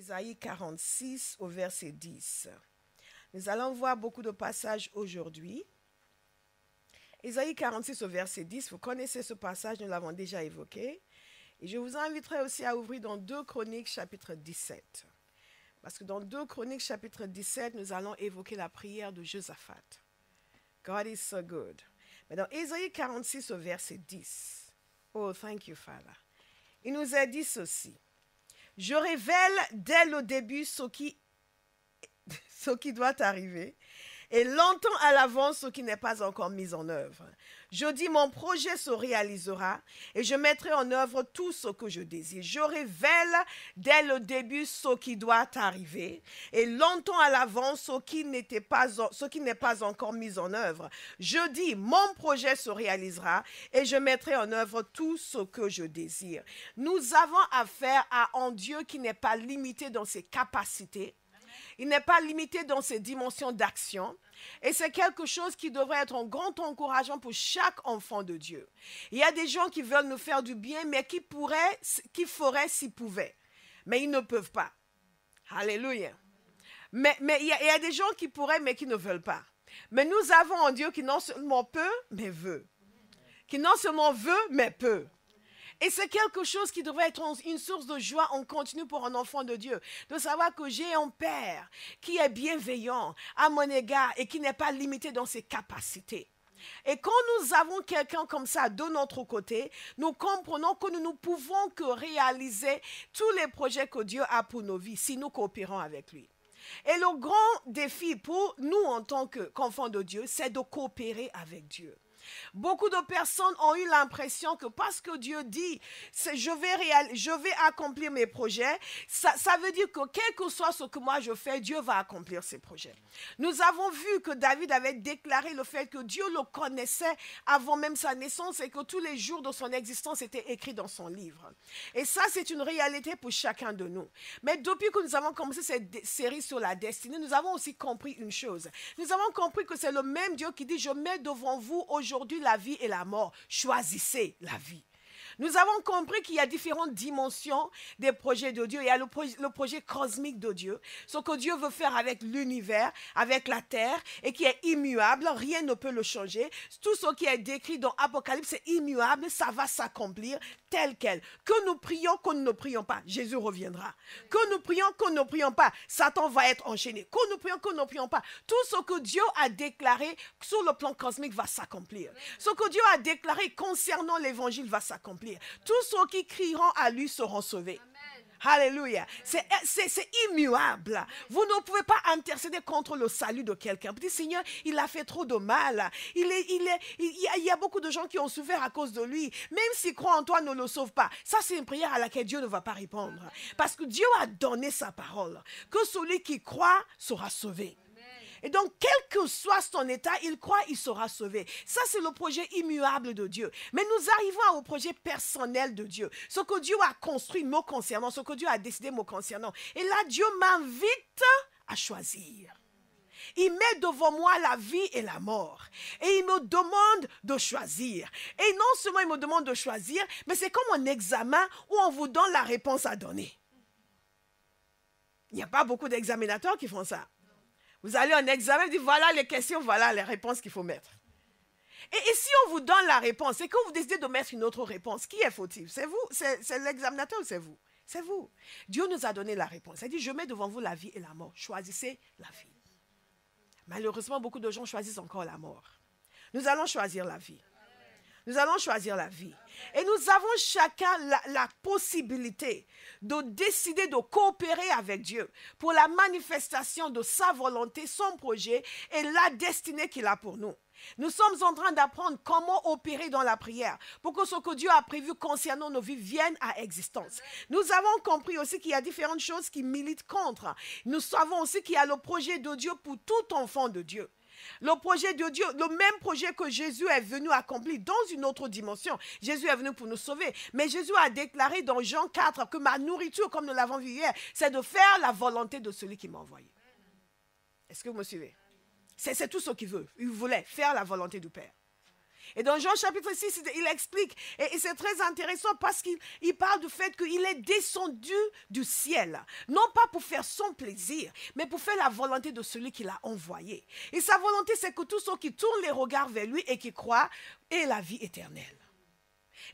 Ésaïe 46 au verset 10. Nous allons voir beaucoup de passages aujourd'hui. Ésaïe 46 au verset 10, vous connaissez ce passage, nous l'avons déjà évoqué. Et je vous inviterai aussi à ouvrir dans 2 Chroniques chapitre 17. Parce que dans 2 Chroniques chapitre 17, nous allons évoquer la prière de Josaphat. God is so good. Mais dans Ésaïe 46 au verset 10, oh, thank you, Father. Il nous a dit ceci. Je révèle dès le début ce qui doit arriver et longtemps à l'avance ce qui n'est pas encore mis en œuvre. Je dis mon projet se réalisera et je mettrai en œuvre tout ce que je désire. Je révèle dès le début ce qui doit arriver et longtemps à l'avance ce qui n'est pas encore mis en œuvre. Je dis mon projet se réalisera et je mettrai en œuvre tout ce que je désire. Nous avons affaire à un Dieu qui n'est pas limité dans ses capacités. Il n'est pas limité dans ses dimensions d'action. Et c'est quelque chose qui devrait être un grand encouragement pour chaque enfant de Dieu. Il y a des gens qui veulent nous faire du bien, mais qui feraient s'ils pouvaient. Mais ils ne peuvent pas. Alléluia. Mais il y a des gens qui pourraient, mais qui ne veulent pas. Mais nous avons un Dieu qui non seulement peut, mais veut. Qui non seulement veut, mais peut. Et c'est quelque chose qui devrait être une source de joie en continu pour un enfant de Dieu. De savoir que j'ai un Père qui est bienveillant à mon égard et qui n'est pas limité dans ses capacités. Et quand nous avons quelqu'un comme ça de notre côté, nous comprenons que nous ne pouvons que réaliser tous les projets que Dieu a pour nos vies si nous coopérons avec lui. Et le grand défi pour nous en tant qu'enfants de Dieu, c'est de coopérer avec Dieu. Beaucoup de personnes ont eu l'impression que parce que Dieu dit je vais accomplir mes projets, ça veut dire que quel que soit ce que moi je fais, Dieu va accomplir ses projets. Nous avons vu que David avait déclaré le fait que Dieu le connaissait avant même sa naissance et que tous les jours de son existence étaient écrits dans son livre. Et ça, c'est une réalité pour chacun de nous. Mais depuis que nous avons commencé cette série sur la destinée, nous avons aussi compris une chose. Nous avons compris que c'est le même Dieu qui dit « Je mets devant vous aujourd'hui la vie et la mort. Choisissez la vie. » Nous avons compris qu'il y a différentes dimensions des projets de Dieu. Il y a le projet cosmique de Dieu, ce que Dieu veut faire avec l'univers, avec la terre, et qui est immuable, rien ne peut le changer. Tout ce qui est décrit dans Apocalypse, c'est immuable, ça va s'accomplir tel quel. Que nous prions, que nous ne prions pas, Jésus reviendra. Que nous prions, que nous ne prions pas, Satan va être enchaîné. Que nous prions, que nous ne prions pas, tout ce que Dieu a déclaré sur le plan cosmique va s'accomplir. Ce que Dieu a déclaré concernant l'évangile va s'accomplir. Tous ceux qui crieront à lui seront sauvés. Alléluia. C'est immuable. Vous ne pouvez pas intercéder contre le salut de quelqu'un. Vous dites, Seigneur, il a fait trop de mal. Il y a beaucoup de gens qui ont souffert à cause de lui. Même s'ils croient en toi, ne le sauve pas. Ça, c'est une prière à laquelle Dieu ne va pas répondre. Parce que Dieu a donné sa parole. Que celui qui croit sera sauvé. Et donc, quel que soit son état, il croit, il sera sauvé. Ça, c'est le projet immuable de Dieu. Mais nous arrivons au projet personnel de Dieu. Ce que Dieu a construit me concernant, ce que Dieu a décidé me concernant. Et là, Dieu m'invite à choisir. Il met devant moi la vie et la mort. Et il me demande de choisir. Et non seulement il me demande de choisir, mais c'est comme un examen où on vous donne la réponse à donner. Il n'y a pas beaucoup d'examinateurs qui font ça. Vous allez en examen, vous dites voilà les questions, voilà les réponses qu'il faut mettre. Et si on vous donne la réponse et que vous décidez de mettre une autre réponse, qui est fautif? C'est vous? C'est l'examinateur ou c'est vous? C'est vous. Dieu nous a donné la réponse. Il a dit je mets devant vous la vie et la mort. Choisissez la vie. Malheureusement, beaucoup de gens choisissent encore la mort. Nous allons choisir la vie. Nous allons choisir la vie. Et nous avons chacun la possibilité de décider de coopérer avec Dieu pour la manifestation de sa volonté, son projet et la destinée qu'il a pour nous. Nous sommes en train d'apprendre comment opérer dans la prière pour que ce que Dieu a prévu concernant nos vies vienne à existence. Nous avons compris aussi qu'il y a différentes choses qui militent contre. Nous savons aussi qu'il y a le projet de Dieu pour tout enfant de Dieu. Le projet de Dieu, le même projet que Jésus est venu accomplir dans une autre dimension. Jésus est venu pour nous sauver. Mais Jésus a déclaré dans Jean 4 que ma nourriture, comme nous l'avons vu hier, c'est de faire la volonté de celui qui m'a envoyé. Est-ce que vous me suivez? C'est tout ce qu'il veut. Il voulait faire la volonté du Père. Et dans Jean chapitre 6, il explique, et c'est très intéressant parce qu'il parle du fait qu'il est descendu du ciel, non pas pour faire son plaisir, mais pour faire la volonté de celui qui l'a envoyé. Et sa volonté, c'est que tous ceux qui tournent les regards vers lui et qui croient aient la vie éternelle.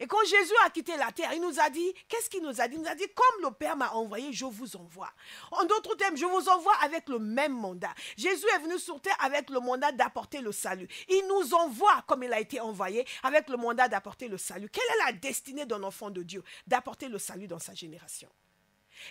Et quand Jésus a quitté la terre, il nous a dit, qu'est-ce qu'il nous a dit? Il nous a dit, comme le Père m'a envoyé, je vous envoie. En d'autres termes, je vous envoie avec le même mandat. Jésus est venu sur terre avec le mandat d'apporter le salut. Il nous envoie, comme il a été envoyé, avec le mandat d'apporter le salut. Quelle est la destinée d'un enfant de Dieu? D'apporter le salut dans sa génération.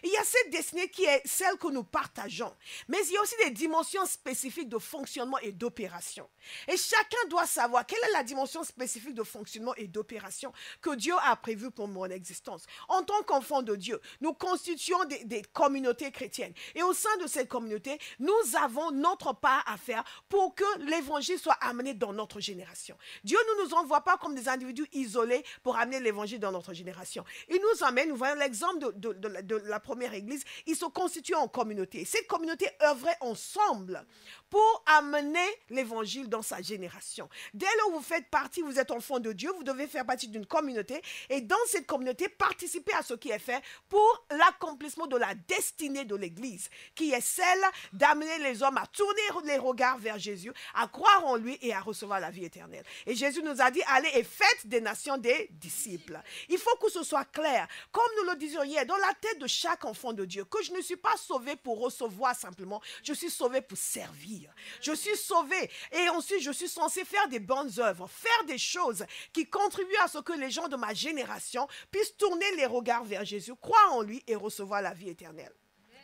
Il y a cette destinée qui est celle que nous partageons. Mais il y a aussi des dimensions spécifiques de fonctionnement et d'opération. Et chacun doit savoir quelle est la dimension spécifique de fonctionnement et d'opération que Dieu a prévue pour mon existence. En tant qu'enfant de Dieu, nous constituons des communautés chrétiennes. Et au sein de ces communautés, nous avons notre part à faire pour que l'évangile soit amené dans notre génération. Dieu ne nous envoie pas comme des individus isolés pour amener l'évangile dans notre génération. Il nous amène, nous voyons l'exemple de la première église, ils se constituaient en communauté. Cette communauté œuvrait ensemble pour amener l'évangile dans sa génération. Dès lors où vous faites partie, vous êtes enfant de Dieu, vous devez faire partie d'une communauté et dans cette communauté, participer à ce qui est fait pour l'accomplissement de la destinée de l'église, qui est celle d'amener les hommes à tourner les regards vers Jésus, à croire en lui et à recevoir la vie éternelle. Et Jésus nous a dit, allez et faites des nations des disciples. Il faut que ce soit clair. Comme nous le disions hier, dans la tête de chaque enfant de Dieu, que je ne suis pas sauvé pour recevoir simplement, je suis sauvé pour servir. Je suis sauvé et ensuite je suis censé faire des bonnes œuvres, faire des choses qui contribuent à ce que les gens de ma génération puissent tourner les regards vers Jésus, croire en lui et recevoir la vie éternelle.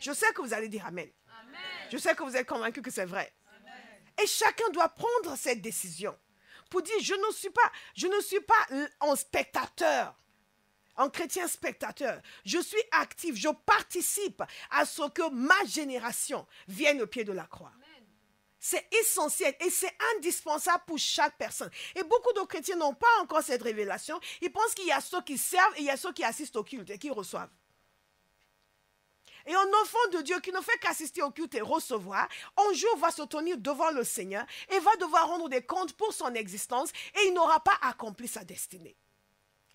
Je sais que vous allez dire Amen. Amen. Je sais que vous êtes convaincus que c'est vrai. Amen. Et chacun doit prendre cette décision pour dire, je ne suis pas un spectateur. En chrétien spectateur, je suis actif, je participe à ce que ma génération vienne au pied de la croix. C'est essentiel et c'est indispensable pour chaque personne. Et beaucoup de chrétiens n'ont pas encore cette révélation. Ils pensent qu'il y a ceux qui servent et il y a ceux qui assistent au culte et qui reçoivent. Et un enfant de Dieu qui ne fait qu'assister au culte et recevoir, un jour va se tenir devant le Seigneur et va devoir rendre des comptes pour son existence et il n'aura pas accompli sa destinée.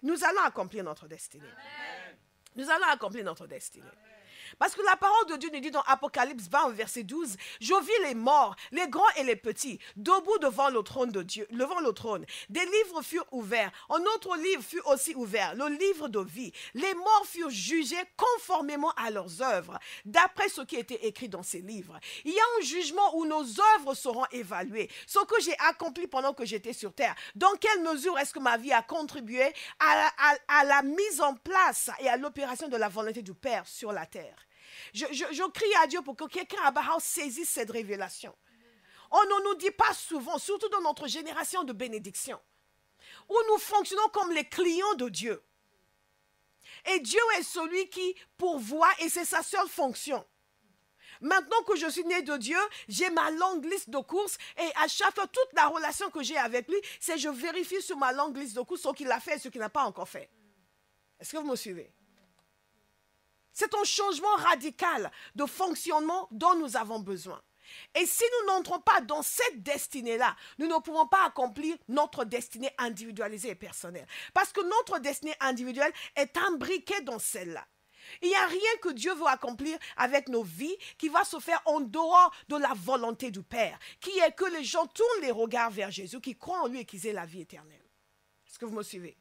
Nous allons accomplir notre destinée. Amen. Nous allons accomplir notre destinée. Amen. Parce que la parole de Dieu nous dit dans Apocalypse 20, verset 12, « Je vis les morts, les grands et les petits, debout devant le trône de Dieu, devant le trône. Des livres furent ouverts. Un autre livre fut aussi ouvert, le livre de vie. Les morts furent jugés conformément à leurs œuvres, d'après ce qui était écrit dans ces livres. Il y a un jugement où nos œuvres seront évaluées. Ce que j'ai accompli pendant que j'étais sur terre. Dans quelle mesure est-ce que ma vie a contribué à la mise en place et à l'opération de la volonté du Père sur la terre? Je crie à Dieu pour que quelqu'un à Bahao saisisse cette révélation. On ne nous dit pas souvent, surtout dans notre génération de bénédiction, où nous fonctionnons comme les clients de Dieu. Et Dieu est celui qui pourvoit et c'est sa seule fonction. Maintenant que je suis né de Dieu, j'ai ma longue liste de courses et à chaque fois, toute la relation que j'ai avec lui, c'est je vérifie sur ma longue liste de courses ce qu'il a fait et ce qu'il n'a pas encore fait. Est-ce que vous me suivez? C'est un changement radical de fonctionnement dont nous avons besoin. Et si nous n'entrons pas dans cette destinée-là, nous ne pouvons pas accomplir notre destinée individualisée et personnelle. Parce que notre destinée individuelle est imbriquée dans celle-là. Il n'y a rien que Dieu veut accomplir avec nos vies qui va se faire en dehors de la volonté du Père, qui est que les gens tournent les regards vers Jésus, qui croient en lui et qu'ils aient la vie éternelle. Est-ce que vous me suivez?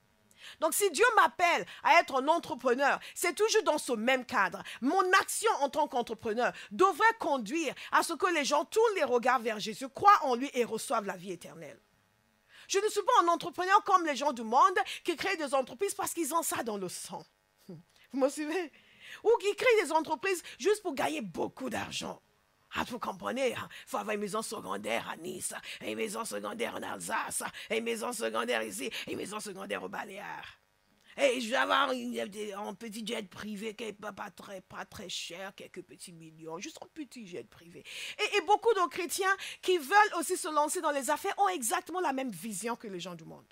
Donc, si Dieu m'appelle à être un entrepreneur, c'est toujours dans ce même cadre. Mon action en tant qu'entrepreneur devrait conduire à ce que les gens tournent les regards vers Jésus, croient en lui et reçoivent la vie éternelle. Je ne suis pas un entrepreneur comme les gens du monde qui créent des entreprises parce qu'ils ont ça dans le sang. Vous me suivez? Ou qui créent des entreprises juste pour gagner beaucoup d'argent. Ah, vous comprenez, il faut avoir une maison secondaire à Nice, une maison secondaire en Alsace, une maison secondaire ici, une maison secondaire au Baléares. Et je vais avoir un petit jet privé qui n'est pas très cher, quelques petits millions, juste un petit jet privé. Et beaucoup de chrétiens qui veulent aussi se lancer dans les affaires ont exactement la même vision que les gens du monde.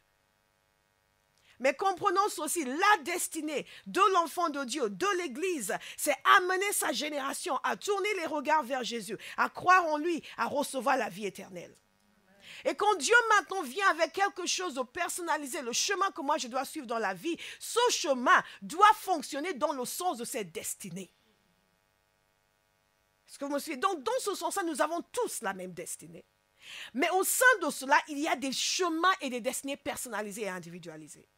Mais comprenons aussi la destinée de l'enfant de Dieu, de l'Église, c'est amener sa génération à tourner les regards vers Jésus, à croire en lui, à recevoir la vie éternelle. Et quand Dieu maintenant vient avec quelque chose de personnalisé, le chemin que moi je dois suivre dans la vie, ce chemin doit fonctionner dans le sens de cette destinée. Est-ce que vous me suivez? Donc, dans ce sens-là, nous avons tous la même destinée. Mais au sein de cela, il y a des chemins et des destinées personnalisées et individualisées.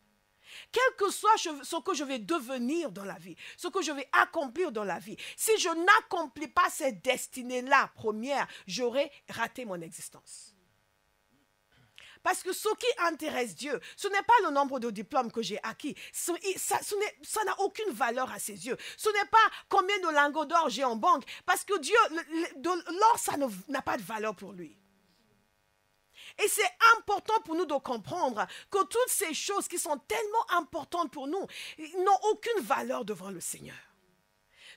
Quel que soit ce que je vais devenir dans la vie, ce que je vais accomplir dans la vie, si je n'accomplis pas cette destinée-là première, j'aurai raté mon existence. Parce que ce qui intéresse Dieu, ce n'est pas le nombre de diplômes que j'ai acquis. Ça n'a aucune valeur à ses yeux. Ce n'est pas combien de lingots d'or j'ai en banque. Parce que Dieu, l'or, ça n'a pas de valeur pour lui. Et c'est important pour nous de comprendre que toutes ces choses qui sont tellement importantes pour nous n'ont aucune valeur devant le Seigneur.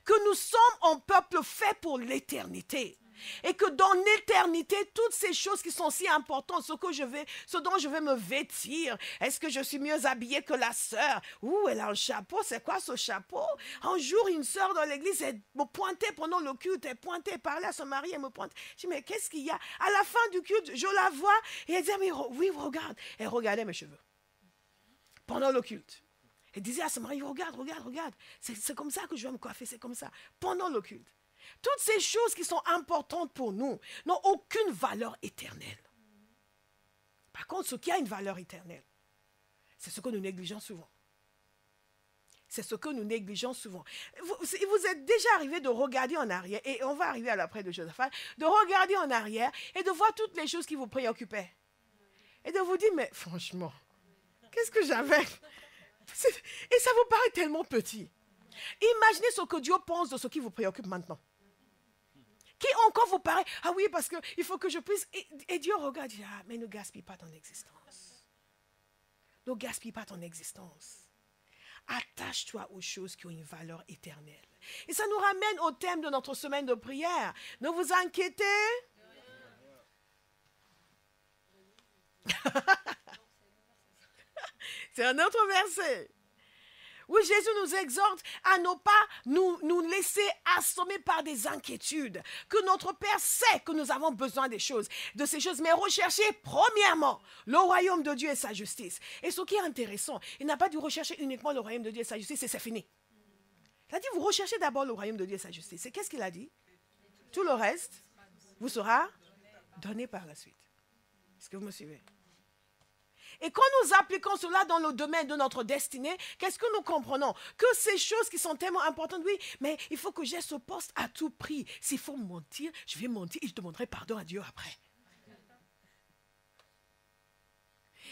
Que nous sommes un peuple fait pour l'éternité. Et que dans l'éternité, toutes ces choses qui sont si importantes, ce dont je vais me vêtir, est-ce que je suis mieux habillée que la sœur? Ouh, elle a un chapeau, c'est quoi ce chapeau? Un jour, une sœur dans l'église, elle me pointait pendant le culte, elle pointait, elle parlait à son mari, elle me pointait. Je dis, mais qu'est-ce qu'il y a? À la fin du culte, je la vois et elle disait, mais oui, regarde. Elle regardait mes cheveux pendant le culte. Elle disait à son mari, regarde. C'est comme ça que je vais me coiffer, c'est comme ça. Pendant le culte. Toutes ces choses qui sont importantes pour nous n'ont aucune valeur éternelle. Par contre, ce qui a une valeur éternelle, c'est ce que nous négligeons souvent. C'est ce que nous négligeons souvent. Vous êtes déjà arrivé de regarder en arrière, et on va arriver à l'après de Josaphat, de regarder en arrière et de voir toutes les choses qui vous préoccupaient. Et de vous dire, mais franchement, qu'est-ce que j'avais? Et ça vous paraît tellement petit. Imaginez ce que Dieu pense de ce qui vous préoccupe maintenant. Qui encore vous paraît, ah oui, parce qu'il faut que je puisse... Et Dieu regarde, dit, ah, mais ne gaspille pas ton existence. Ne gaspille pas ton existence. Attache-toi aux choses qui ont une valeur éternelle. Et ça nous ramène au thème de notre semaine de prière. Ne vous inquiétez. C'est un autre verset. Oui, Jésus nous exhorte à ne pas nous laisser assommer par des inquiétudes. Que notre Père sait que nous avons besoin de ces choses, mais rechercher premièrement le royaume de Dieu et sa justice. Et ce qui est intéressant, il n'a pas dû rechercher uniquement le royaume de Dieu et sa justice et c'est fini. Il a dit, vous recherchez d'abord le royaume de Dieu et sa justice. Et qu'est-ce qu'il a dit? Tout le reste vous sera donné par la suite. Est-ce que vous me suivez? Et quand nous appliquons cela dans le domaine de notre destinée, qu'est-ce que nous comprenons? Que ces choses qui sont tellement importantes, oui, mais il faut que j'ai ce poste à tout prix. S'il faut mentir, je vais mentir et je demanderai pardon à Dieu après.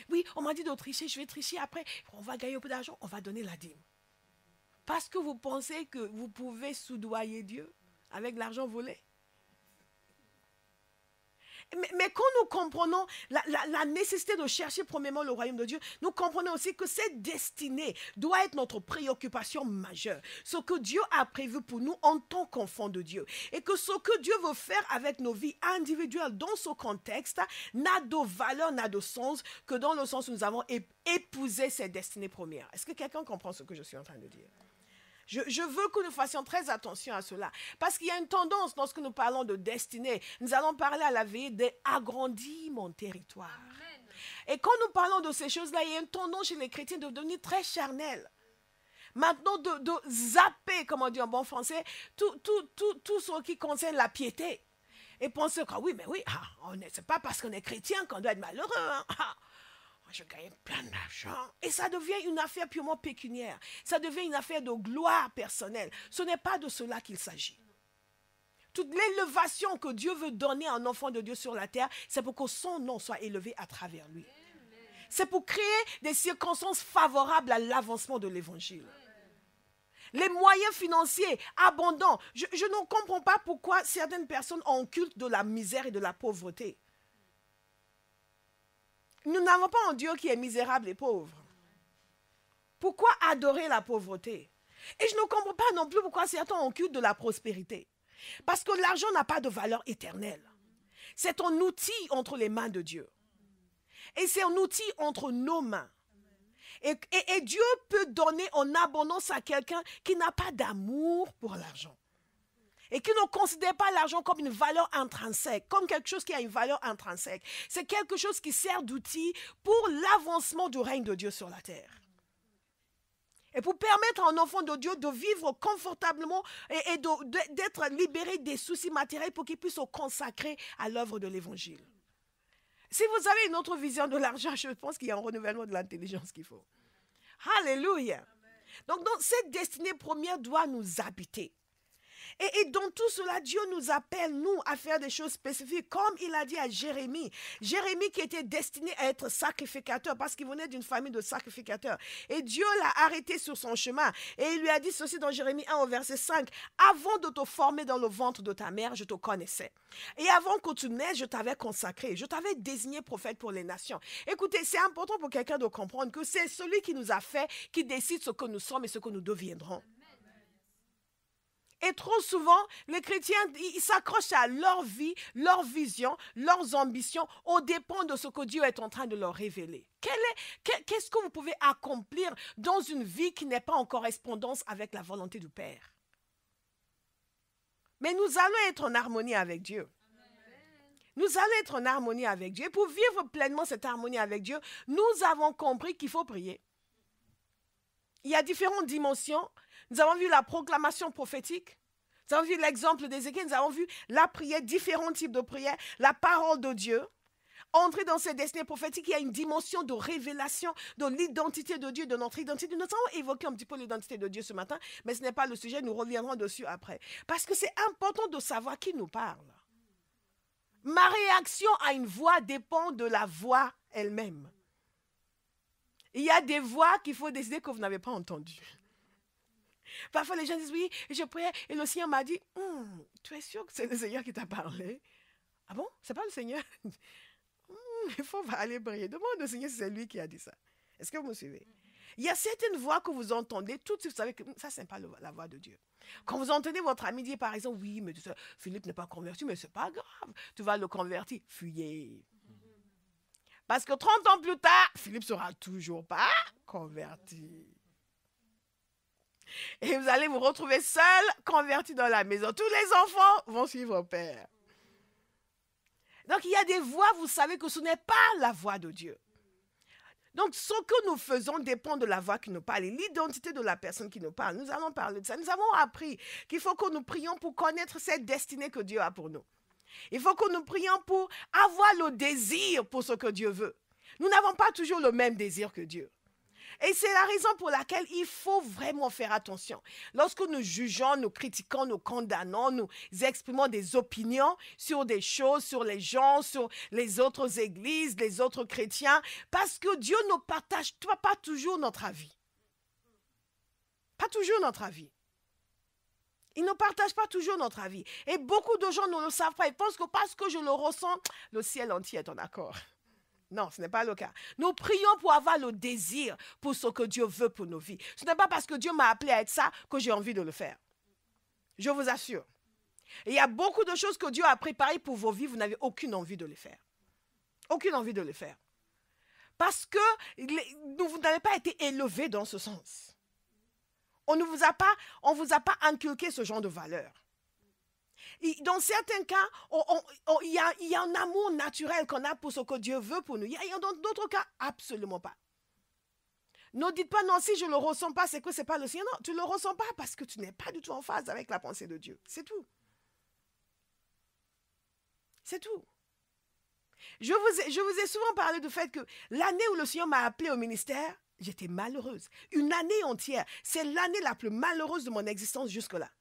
Oui, on m'a dit de tricher, je vais tricher après. On va gagner un peu d'argent, on va donner la dîme. Parce que vous pensez que vous pouvez soudoyer Dieu avec l'argent volé. Mais quand nous comprenons la nécessité de chercher premièrement le royaume de Dieu, nous comprenons aussi que cette destinée doit être notre préoccupation majeure. Ce que Dieu a prévu pour nous en tant qu'enfants de Dieu. Et que ce que Dieu veut faire avec nos vies individuelles dans ce contexte n'a de valeur, n'a de sens que dans le sens où nous avons épousé cette destinée première. Est-ce que quelqu'un comprend ce que je suis en train de dire? Je veux que nous fassions très attention à cela. Parce qu'il y a une tendance, lorsque nous parlons de destinée, nous allons parler à la veille d'agrandir mon territoire. Amen. Et quand nous parlons de ces choses-là, il y a une tendance chez les chrétiens de devenir très charnel. Maintenant, de zapper, comme on dit en bon français, tout ce qui concerne la piété. Et penser que, oui, c'est pas parce qu'on est chrétien qu'on doit être malheureux. Hein. Je gagne plein d'argent. Et ça devient une affaire purement pécuniaire. Ça devient une affaire de gloire personnelle. Ce n'est pas de cela qu'il s'agit. Toute l'élévation que Dieu veut donner à un enfant de Dieu sur la terre, c'est pour que son nom soit élevé à travers lui. C'est pour créer des circonstances favorables à l'avancement de l'évangile. Les moyens financiers abondants. Je ne comprends pas pourquoi certaines personnes ont un culte de la misère et de la pauvreté. Nous n'avons pas un Dieu qui est misérable et pauvre. Pourquoi adorer la pauvreté? Et je ne comprends pas non plus pourquoi certains ont culte de la prospérité. Parce que l'argent n'a pas de valeur éternelle. C'est un outil entre les mains de Dieu. Et c'est un outil entre nos mains. Et Dieu peut donner en abondance à quelqu'un qui n'a pas d'amour pour l'argent. et qui ne considèrent pas l'argent comme une valeur intrinsèque, comme quelque chose qui a une valeur intrinsèque. C'est quelque chose qui sert d'outil pour l'avancement du règne de Dieu sur la terre. Et pour permettre à un enfant de Dieu de vivre confortablement et d'être libéré des soucis matériels pour qu'il puisse se consacrer à l'œuvre de l'Évangile. Si vous avez une autre vision de l'argent, je pense qu'il y a un renouvellement de l'intelligence qu'il faut. Alléluia. Donc, cette destinée première doit nous habiter. Et dans tout cela, Dieu nous appelle, nous, à faire des choses spécifiques, comme il a dit à Jérémie. Jérémie qui était destiné à être sacrificateur, parce qu'il venait d'une famille de sacrificateurs. Et Dieu l'a arrêté sur son chemin. Et il lui a dit ceci dans Jérémie 1 au verset 5. « Avant de te former dans le ventre de ta mère, je te connaissais. Et avant que tu naisses, je t'avais consacré. Je t'avais désigné prophète pour les nations. » Écoutez, c'est important pour quelqu'un de comprendre que c'est celui qui nous a fait, qui décide ce que nous sommes et ce que nous deviendrons. Et trop souvent, les chrétiens, ils s'accrochent à leur vie, leur vision, leurs ambitions, aux dépens de ce que Dieu est en train de leur révéler. Qu'est-ce que vous pouvez accomplir dans une vie qui n'est pas en correspondance avec la volonté du Père? Mais nous allons être en harmonie avec Dieu. Nous allons être en harmonie avec Dieu. Et pour vivre pleinement cette harmonie avec Dieu, nous avons compris qu'il faut prier. Il y a différentes dimensions. Nous avons vu la proclamation prophétique. Nous avons vu l'exemple d'Ézéchiel. Nous avons vu la prière, différents types de prières, la parole de Dieu. Entrer dans ces destinées prophétiques, il y a une dimension de révélation de l'identité de Dieu, de notre identité. Nous avons évoqué un petit peu l'identité de Dieu ce matin, mais ce n'est pas le sujet, nous reviendrons dessus après. Parce que c'est important de savoir qui nous parle. Ma réaction à une voix dépend de la voix elle-même. Il y a des voix qu'il faut décider que vous n'avez pas entendues. Parfois, les gens disent, oui, je priais et le Seigneur m'a dit, tu es sûr que c'est le Seigneur qui t'a parlé? Ah bon? C'est pas le Seigneur? Il faut aller prier. Demande au Seigneur si c'est lui qui a dit ça. Est-ce que vous me suivez? Il y a certaines voix que vous entendez, tout de suite, vous savez que ça, ce n'est pas la voix de Dieu. Quand vous entendez votre ami dire, par exemple, oui, mais Philippe n'est pas converti, mais ce n'est pas grave, tu vas le convertir. Fuyez. Parce que 30 ans plus tard, Philippe ne sera toujours pas converti. Et vous allez vous retrouver seul, converti dans la maison. Tous les enfants vont suivre Père. Donc, il y a des voix, vous savez que ce n'est pas la voix de Dieu. Donc, ce que nous faisons dépend de la voix qui nous parle et l'identité de la personne qui nous parle. Nous allons parler de ça. Nous avons appris qu'il faut que nous prions pour connaître cette destinée que Dieu a pour nous. Il faut que nous prions pour avoir le désir pour ce que Dieu veut. Nous n'avons pas toujours le même désir que Dieu. Et c'est la raison pour laquelle il faut vraiment faire attention. Lorsque nous jugeons, nous critiquons, nous condamnons, nous exprimons des opinions sur des choses, sur les gens, sur les autres églises, les autres chrétiens, parce que Dieu ne partage pas toujours notre avis. Pas toujours notre avis. Il ne partage pas toujours notre avis. Et beaucoup de gens ne le savent pas. Ils pensent que parce que je le ressens, le ciel entier est en accord. Non, ce n'est pas le cas. Nous prions pour avoir le désir pour ce que Dieu veut pour nos vies. Ce n'est pas parce que Dieu m'a appelé à être ça que j'ai envie de le faire. Je vous assure. Et il y a beaucoup de choses que Dieu a préparées pour vos vies, vous n'avez aucune envie de les faire. Aucune envie de les faire. Parce que vous n'avez pas été élevé dans ce sens. On ne vous a pas inculqué ce genre de valeurs. Dans certains cas, il y a un amour naturel qu'on a pour ce que Dieu veut pour nous. Il y a dans d'autres cas, absolument pas. Ne dites pas, non, si je ne le ressens pas, c'est que ce n'est pas le Seigneur. Non, tu ne le ressens pas parce que tu n'es pas du tout en phase avec la pensée de Dieu. C'est tout. C'est tout. Je vous ai souvent parlé du fait que l'année où le Seigneur m'a appelée au ministère, j'étais malheureuse. Une année entière. C'est l'année la plus malheureuse de mon existence jusque-là.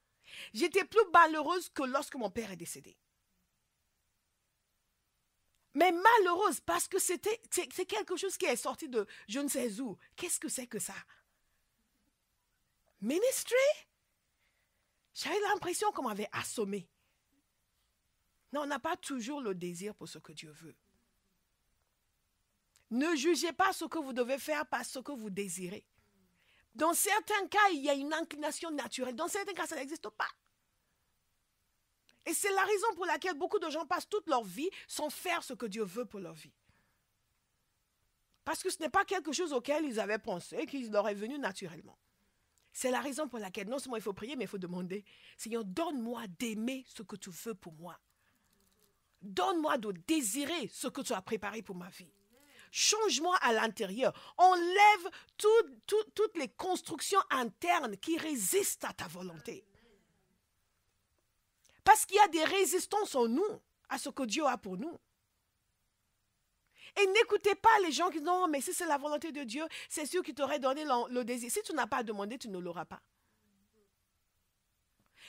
J'étais plus malheureuse que lorsque mon père est décédé. Mais malheureuse parce que c'est quelque chose qui est sorti de je ne sais où. Qu'est-ce que c'est que ça? Ministry? J'avais l'impression qu'on m'avait assommé. Non, on n'a pas toujours le désir pour ce que Dieu veut. Ne jugez pas ce que vous devez faire par ce que vous désirez. Dans certains cas, il y a une inclination naturelle. Dans certains cas, ça n'existe pas. Et c'est la raison pour laquelle beaucoup de gens passent toute leur vie sans faire ce que Dieu veut pour leur vie. Parce que ce n'est pas quelque chose auquel ils avaient pensé, qu'il leur est venu naturellement. C'est la raison pour laquelle non seulement il faut prier, mais il faut demander, Seigneur, donne-moi d'aimer ce que tu veux pour moi. Donne-moi de désirer ce que tu as préparé pour ma vie. Change-moi à l'intérieur. Enlève toutes les constructions internes qui résistent à ta volonté. Parce qu'il y a des résistances en nous à ce que Dieu a pour nous. Et n'écoutez pas les gens qui disent non, mais si c'est la volonté de Dieu, c'est sûr qu'il t'aurait donné le désir. Si tu n'as pas demandé, tu ne l'auras pas.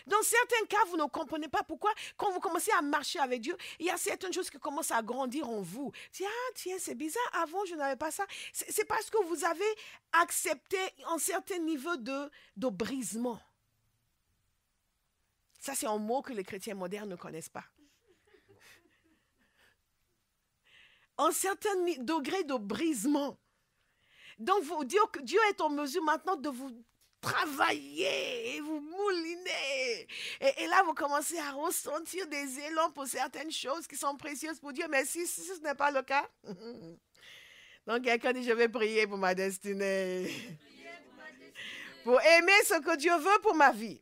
Dans certains cas, vous ne comprenez pas pourquoi, quand vous commencez à marcher avec Dieu, il y a certaines choses qui commencent à grandir en vous. Tiens, c'est bizarre, avant je n'avais pas ça. C'est parce que vous avez accepté un certain niveau de brisement. Ça, c'est un mot que les chrétiens modernes ne connaissent pas. Un certain degré de brisement. Donc, Dieu est en mesure maintenant de vous travailler et vous mouliner. Et là, vous commencez à ressentir des élans pour certaines choses qui sont précieuses pour Dieu. Mais si ce n'est pas le cas, donc quelqu'un dit, je vais prier pour ma destinée. Pour aimer ce que Dieu veut pour ma vie.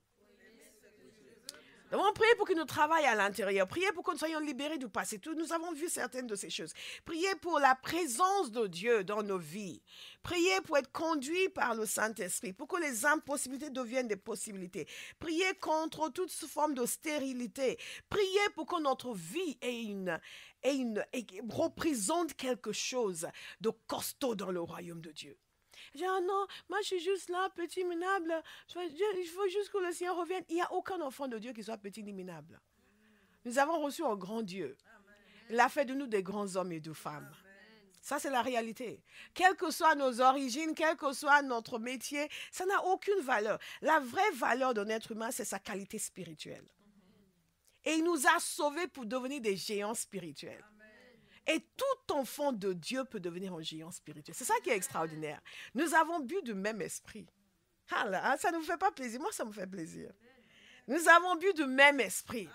Nous avons prié pour qu'il nous travaille à l'intérieur. Priez pour que nous soyons libérés du passé. Nous avons vu certaines de ces choses. Priez pour la présence de Dieu dans nos vies. Priez pour être conduits par le Saint-Esprit, pour que les impossibilités deviennent des possibilités. Priez contre toute forme de stérilité. Priez pour que notre vie représente quelque chose de costaud dans le royaume de Dieu. Je dis, ah non, moi je suis juste là, petit, minable. Il faut juste que le Seigneur revienne. Il n'y a aucun enfant de Dieu qui soit petit ni minable. Nous avons reçu un grand Dieu. Il a fait de nous des grands hommes et de femmes. Ça, c'est la réalité. Quelles que soient nos origines, quel que soit notre métier, ça n'a aucune valeur. La vraie valeur d'un être humain, c'est sa qualité spirituelle. Et il nous a sauvés pour devenir des géants spirituels. Et tout enfant de Dieu peut devenir un géant spirituel. C'est ça qui est extraordinaire. Nous avons bu du même esprit. Ah là, ça ne vous fait pas plaisir? Moi, ça me fait plaisir. Nous avons bu du même esprit.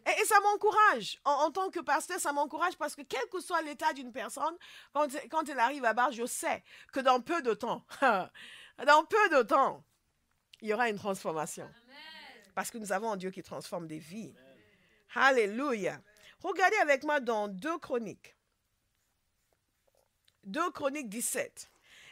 Et ça m'encourage. En tant que pasteur, ça m'encourage parce que quel que soit l'état d'une personne, quand elle arrive à bas, je sais que dans peu de temps, il y aura une transformation. Parce que nous avons un Dieu qui transforme des vies. Alléluia. Regardez avec moi dans 2 Chroniques. 2 Chroniques 17.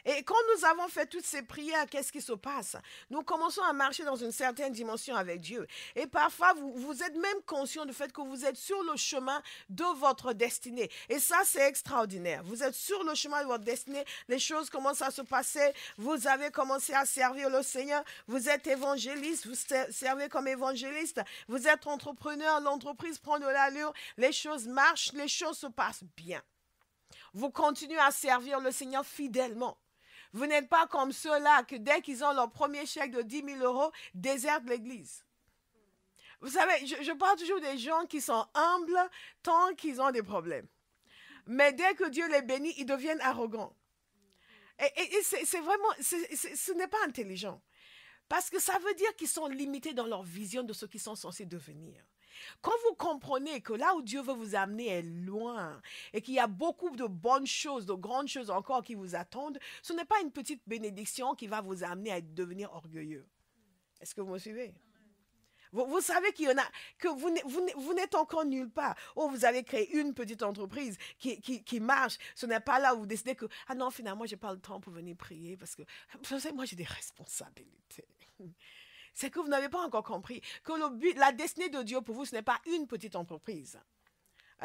Et quand nous avons fait toutes ces prières, qu'est-ce qui se passe? Nous commençons à marcher dans une certaine dimension avec Dieu. Et parfois, vous êtes même conscient du fait que vous êtes sur le chemin de votre destinée. Et ça, c'est extraordinaire. Vous êtes sur le chemin de votre destinée. Les choses commencent à se passer. Vous avez commencé à servir le Seigneur. Vous êtes évangéliste. Vous servez comme évangéliste. Vous êtes entrepreneur. L'entreprise prend de l'allure. Les choses marchent. Les choses se passent bien. Vous continuez à servir le Seigneur fidèlement. Vous n'êtes pas comme ceux-là que dès qu'ils ont leur premier chèque de 10 000 €, désertent l'église. Vous savez, je parle toujours des gens qui sont humbles tant qu'ils ont des problèmes. Mais dès que Dieu les bénit, ils deviennent arrogants. Et c'est vraiment, ce n'est pas intelligent. Parce que ça veut dire qu'ils sont limités dans leur vision de ce qu'ils sont censés devenir. Quand vous comprenez que là où Dieu veut vous amener est loin et qu'il y a beaucoup de bonnes choses, de grandes choses encore qui vous attendent, ce n'est pas une petite bénédiction qui va vous amener à devenir orgueilleux. Est-ce que vous me suivez? Vous savez qu'il y en a, que vous n'êtes encore nulle part. Oh, vous avez créé une petite entreprise qui marche. Ce n'est pas là où vous décidez que, ah non, finalement, je n'ai pas le temps pour venir prier parce que, vous savez, moi, j'ai des responsabilités. C'est que vous n'avez pas encore compris que le but, la destinée de Dieu pour vous, ce n'est pas une petite entreprise.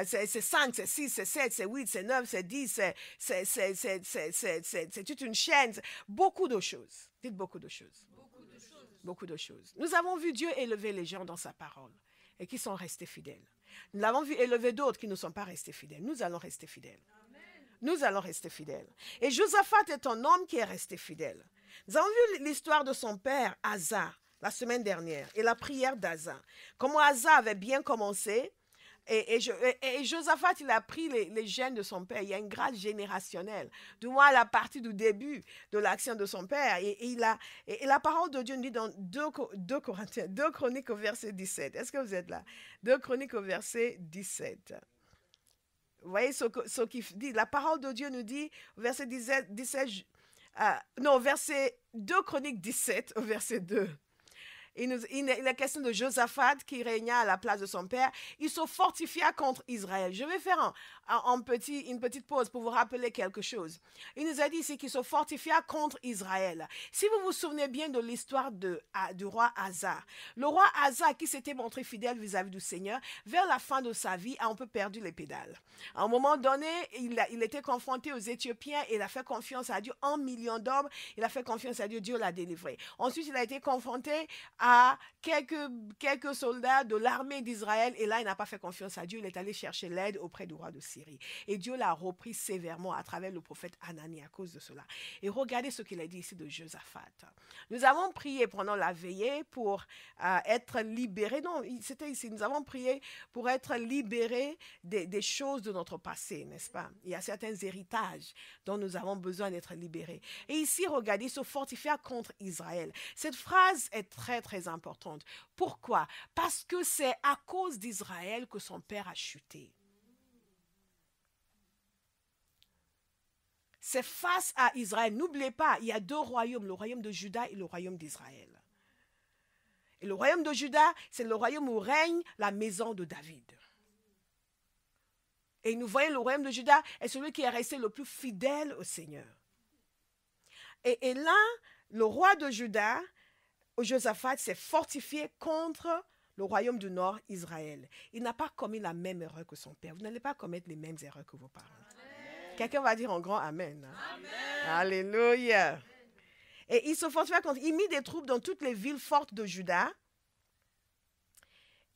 C'est 5, c'est 6, c'est 7, c'est 8, c'est 9, c'est 10, c'est toute une chaîne. Beaucoup de choses. Dites beaucoup de choses. Beaucoup de choses. Nous avons vu Dieu élever les gens dans sa parole et qui sont restés fidèles. Nous l'avons vu élever d'autres qui ne sont pas restés fidèles. Nous allons rester fidèles. Nous allons rester fidèles. Et Josaphat est un homme qui est resté fidèle. Nous avons vu l'histoire de son père, Asa, la semaine dernière, et la prière d'Asa. Comment Asa avait bien commencé, et Josaphat, il a pris les gènes de son père. Il y a une grâce générationnelle, du moins à la partie du début de l'action de son père. Et la parole de Dieu nous dit dans 2 Chroniques au verset 17. Est-ce que vous êtes là? 2 Chroniques au verset 17. Vous voyez ce qu'il dit? La parole de Dieu nous dit, au verset 17, non, verset 2 Chroniques 17, au verset 2. Il est question de Josaphat qui régna à la place de son père. Il se fortifia contre Israël. Je vais faire une petite pause pour vous rappeler quelque chose. Il nous a dit ici qu'il se fortifia contre Israël. Si vous vous souvenez bien de l'histoire du roi Asa, le roi Asa qui s'était montré fidèle vis-à-vis du Seigneur, vers la fin de sa vie, a un peu perdu les pédales. À un moment donné, il était confronté aux Éthiopiens et il a fait confiance à Dieu. 1 million d'hommes, il a fait confiance à Dieu, Dieu l'a délivré. Ensuite, il a été confronté à quelques soldats de l'armée d'Israël et là, il n'a pas fait confiance à Dieu, il est allé chercher l'aide auprès du roi de Syrie. Et Dieu l'a repris sévèrement à travers le prophète Anani à cause de cela. Et regardez ce qu'il a dit ici de Josaphat. Nous avons prié pendant la veillée pour être libérés. Non, c'était ici. Nous avons prié pour être libérés des choses de notre passé, n'est-ce pas? Il y a certains héritages dont nous avons besoin d'être libérés. Et ici, regardez, se fortifia contre Israël. Cette phrase est très, très importante. Pourquoi? Parce que c'est à cause d'Israël que son père a chuté. C'est face à Israël. N'oubliez pas, il y a 2 royaumes, le royaume de Juda et le royaume d'Israël. Et le royaume de Juda, c'est le royaume où règne la maison de David. Et nous voyons le royaume de Juda est celui qui est resté le plus fidèle au Seigneur. Et là, le roi de Juda, Josaphat, s'est fortifié contre le royaume du Nord, Israël. Il n'a pas commis la même erreur que son père. Vous n'allez pas commettre les mêmes erreurs que vos parents. Quelqu'un va dire en grand Amen. Amen. Alléluia. Et il se fortifia contre. Il mit des troupes dans toutes les villes fortes de Juda.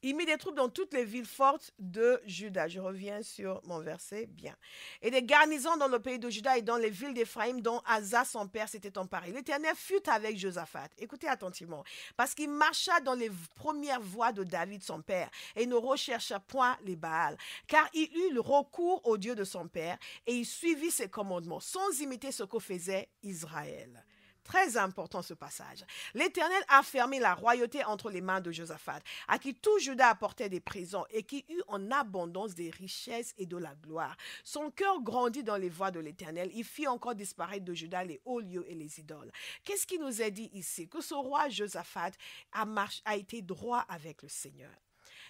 Il mit des troupes dans toutes les villes fortes de Juda. Je reviens sur mon verset. Bien. Et des garnisons dans le pays de Juda et dans les villes d'Éphraïm dont Asa, son père, s'était emparé. L'Éternel fut avec Josaphat. Écoutez attentivement. Parce qu'il marcha dans les premières voies de David, son père, et ne rechercha point les Baals. Car il eut le recours au Dieu de son père et il suivit ses commandements sans imiter ce que faisait Israël. Très important ce passage. L'Éternel a fermé la royauté entre les mains de Josaphat, à qui tout Juda apportait des présents et qui eut en abondance des richesses et de la gloire. Son cœur grandit dans les voies de l'Éternel. Il fit encore disparaître de Juda les hauts lieux et les idoles. Qu'est-ce qui nous est dit ici? Que ce roi Josaphat a été droit avec le Seigneur.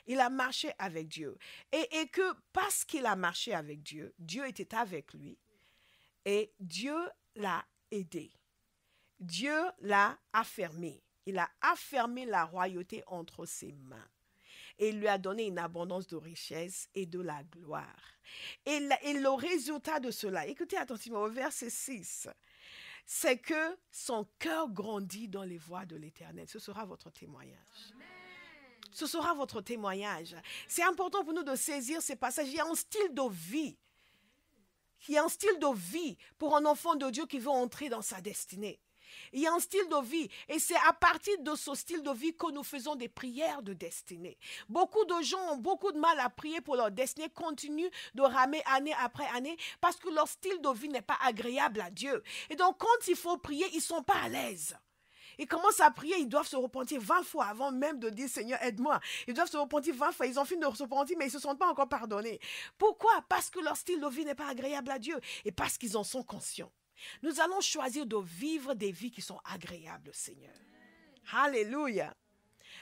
Il a marché avec Dieu. Et que parce qu'il a marché avec Dieu, Dieu était avec lui et Dieu l'a aidé. Dieu l'a affermé. Il a affermé la royauté entre ses mains. Et il lui a donné une abondance de richesses et de la gloire. Et le résultat de cela, écoutez attentivement au verset 6, c'est que son cœur grandit dans les voies de l'Éternel. Ce sera votre témoignage. Amen. Ce sera votre témoignage. C'est important pour nous de saisir ces passages. Il y a un style de vie. Il y a un style de vie pour un enfant de Dieu qui veut entrer dans sa destinée. Il y a un style de vie et c'est à partir de ce style de vie que nous faisons des prières de destinée. Beaucoup de gens ont beaucoup de mal à prier pour leur destinée, continuent de ramer année après année parce que leur style de vie n'est pas agréable à Dieu. Et donc quand il faut prier, ils ne sont pas à l'aise. Ils commencent à prier, ils doivent se repentir 20 fois avant même de dire « Seigneur, aide-moi ». Ils doivent se repentir 20 fois, ils ont fini de se repentir, mais ils ne se sont pas encore pardonnés. Pourquoi? Parce que leur style de vie n'est pas agréable à Dieu et parce qu'ils en sont conscients. Nous allons choisir de vivre des vies qui sont agréables au Seigneur. Alléluia.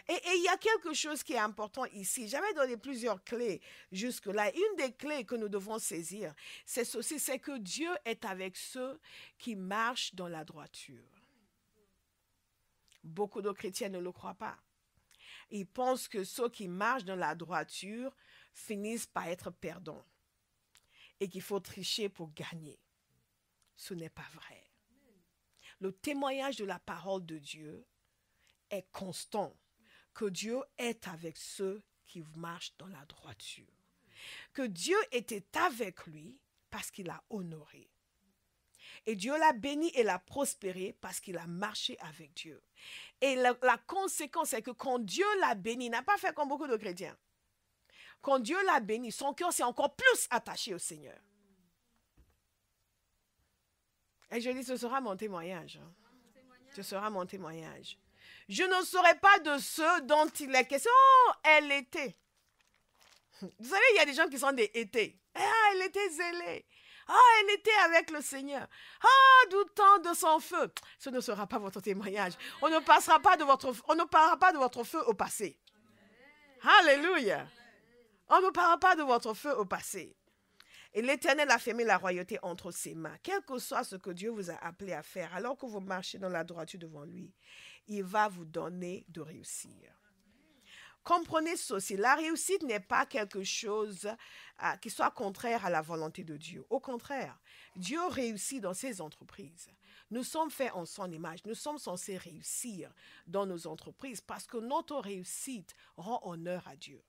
Et il y a quelque chose qui est important ici. J'avais donné plusieurs clés jusque-là. Une des clés que nous devons saisir, c'est ceci, c'est que Dieu est avec ceux qui marchent dans la droiture. Beaucoup de chrétiens ne le croient pas. Ils pensent que ceux qui marchent dans la droiture finissent par être perdants et qu'il faut tricher pour gagner. Ce n'est pas vrai. Le témoignage de la parole de Dieu est constant, que Dieu est avec ceux qui marchent dans la droiture. Que Dieu était avec lui parce qu'il l'a honoré. Et Dieu l'a béni et l'a prospéré parce qu'il a marché avec Dieu. Et la conséquence est que quand Dieu l'a béni, il n'a pas fait comme beaucoup de chrétiens. Quand Dieu l'a béni, son cœur s'est encore plus attaché au Seigneur. Et je dis, ce sera mon témoignage. Ce sera mon témoignage. Je ne serai pas de ceux dont il est question. Oh, elle était. Vous savez, il y a des gens qui sont des étés. Ah, elle était zélée. Ah, elle était avec le Seigneur. Ah, doutant de son feu. Ce ne sera pas votre témoignage. On ne parlera pas de votre feu au passé. Alléluia. On ne parlera pas de votre feu au passé. Et l'Éternel a fermé la royauté entre ses mains. Quel que soit ce que Dieu vous a appelé à faire, alors que vous marchez dans la droiture devant lui, il va vous donner de réussir. Comprenez ceci, la réussite n'est pas quelque chose qui soit contraire à la volonté de Dieu. Au contraire, Dieu réussit dans ses entreprises. Nous sommes faits en son image. Nous sommes censés réussir dans nos entreprises parce que notre réussite rend honneur à Dieu.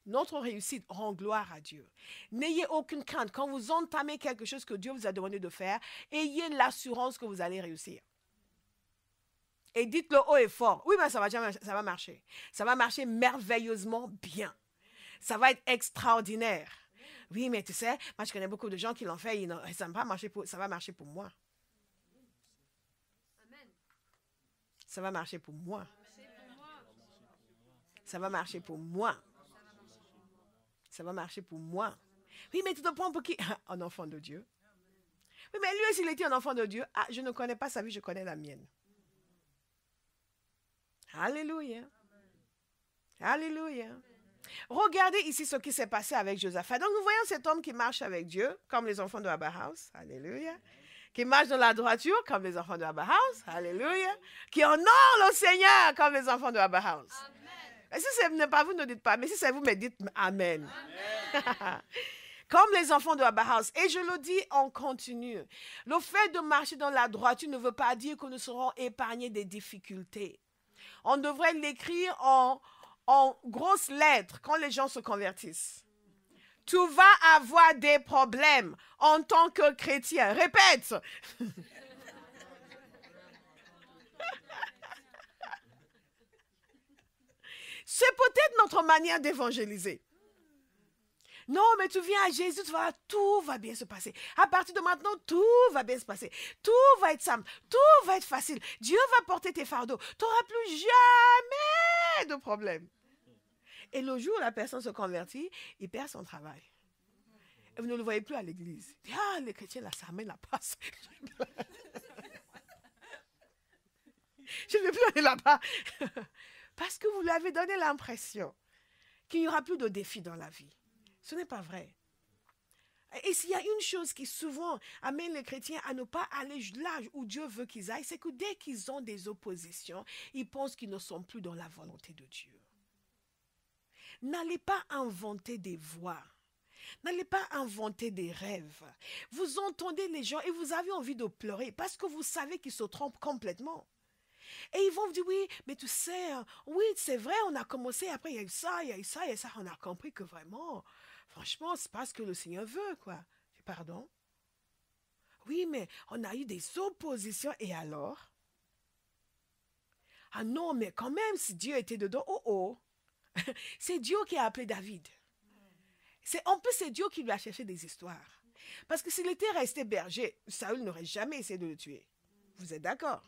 Notre réussite rend gloire à Dieu. N'ayez aucune crainte. Quand vous entamez quelque chose que Dieu vous a demandé de faire, ayez l'assurance que vous allez réussir. Et dites-le haut et fort. Oui, mais ça va marcher. Ça va marcher merveilleusement bien. Ça va être extraordinaire. Oui, mais tu sais, moi je connais beaucoup de gens qui l'ont fait. Ça va marcher pour moi. Ça va marcher pour moi. Ça va marcher pour moi. Ça va marcher pour moi. Oui, mais tu te prends pour qui? Un enfant de Dieu. Oui, mais lui aussi, il était un enfant de Dieu. Ah, je ne connais pas sa vie, je connais la mienne. Alléluia. Alléluia. Regardez ici ce qui s'est passé avec Josaphat. Donc nous voyons cet homme qui marche avec Dieu, comme les enfants de Abba House. Alléluia. Qui marche dans la droiture, comme les enfants de Abba House. Alléluia. Qui honore le Seigneur, comme les enfants de Abba House. Et si ce n'est pas vous, ne dites pas. Mais si c'est vous, me dites Amen. Amen. Comme les enfants de Abba House. Et je le dis en continu. Le fait de marcher dans la droiture ne veut pas dire que nous serons épargnés des difficultés. On devrait l'écrire en grosses lettres quand les gens se convertissent. Tu vas avoir des problèmes en tant que chrétien. Répète. C'est peut-être notre manière d'évangéliser. Non, mais tu viens à Jésus, tu vas, tout va bien se passer. À partir de maintenant, tout va bien se passer. Tout va être simple, tout va être facile. Dieu va porter tes fardeaux. Tu n'auras plus jamais de problème. Et le jour où la personne se convertit, il perd son travail. Et vous ne le voyez plus à l'église. Ah, les chrétiens, là, ça amène la passe. Je ne vais plus aller là-bas. Parce que vous lui avez donné l'impression qu'il n'y aura plus de défis dans la vie. Ce n'est pas vrai. Et s'il y a une chose qui souvent amène les chrétiens à ne pas aller là où Dieu veut qu'ils aillent, c'est que dès qu'ils ont des oppositions, ils pensent qu'ils ne sont plus dans la volonté de Dieu. N'allez pas inventer des voies. N'allez pas inventer des rêves. Vous entendez les gens et vous avez envie de pleurer parce que vous savez qu'ils se trompent complètement. Et ils vont vous dire, oui, mais tu sais, oui, c'est vrai, on a commencé, après il y a eu ça, il y a eu ça, il y a eu ça. On a compris que vraiment, franchement, c'est pas ce que le Seigneur veut, quoi. Pardon? Oui, mais on a eu des oppositions, et alors? Ah non, mais quand même, si Dieu était dedans, c'est Dieu qui a appelé David. En plus, c'est Dieu qui lui a cherché des histoires. Parce que s'il était resté berger, Saül n'aurait jamais essayé de le tuer. Vous êtes d'accord?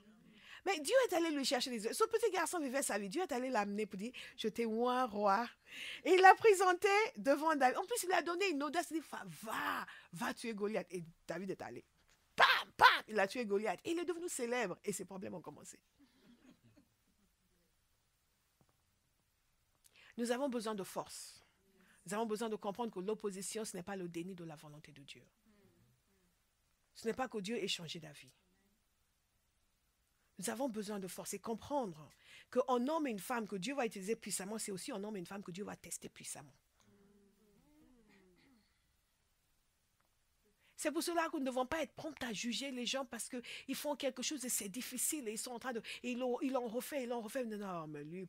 Mais Dieu est allé lui chercher des histoires. Ce petit garçon vivait sa vie. Dieu est allé l'amener pour dire, je t'ai un roi. Et il l'a présenté devant David. En plus, il a donné une audace. Il dit, va tuer Goliath. Et David est allé. Pam, pam, il a tué Goliath. Et il est devenu célèbre. Et ses problèmes ont commencé. Nous avons besoin de force. Nous avons besoin de comprendre que l'opposition, ce n'est pas le déni de la volonté de Dieu. Ce n'est pas que Dieu ait changé d'avis. Nous avons besoin de force et comprendre qu'un homme et une femme que Dieu va utiliser puissamment, c'est aussi un homme et une femme que Dieu va tester puissamment. C'est pour cela que nous ne devons pas être prompts à juger les gens parce qu'ils font quelque chose et c'est difficile et ils sont en train de... Ils l'ont refait. Non, mais lui...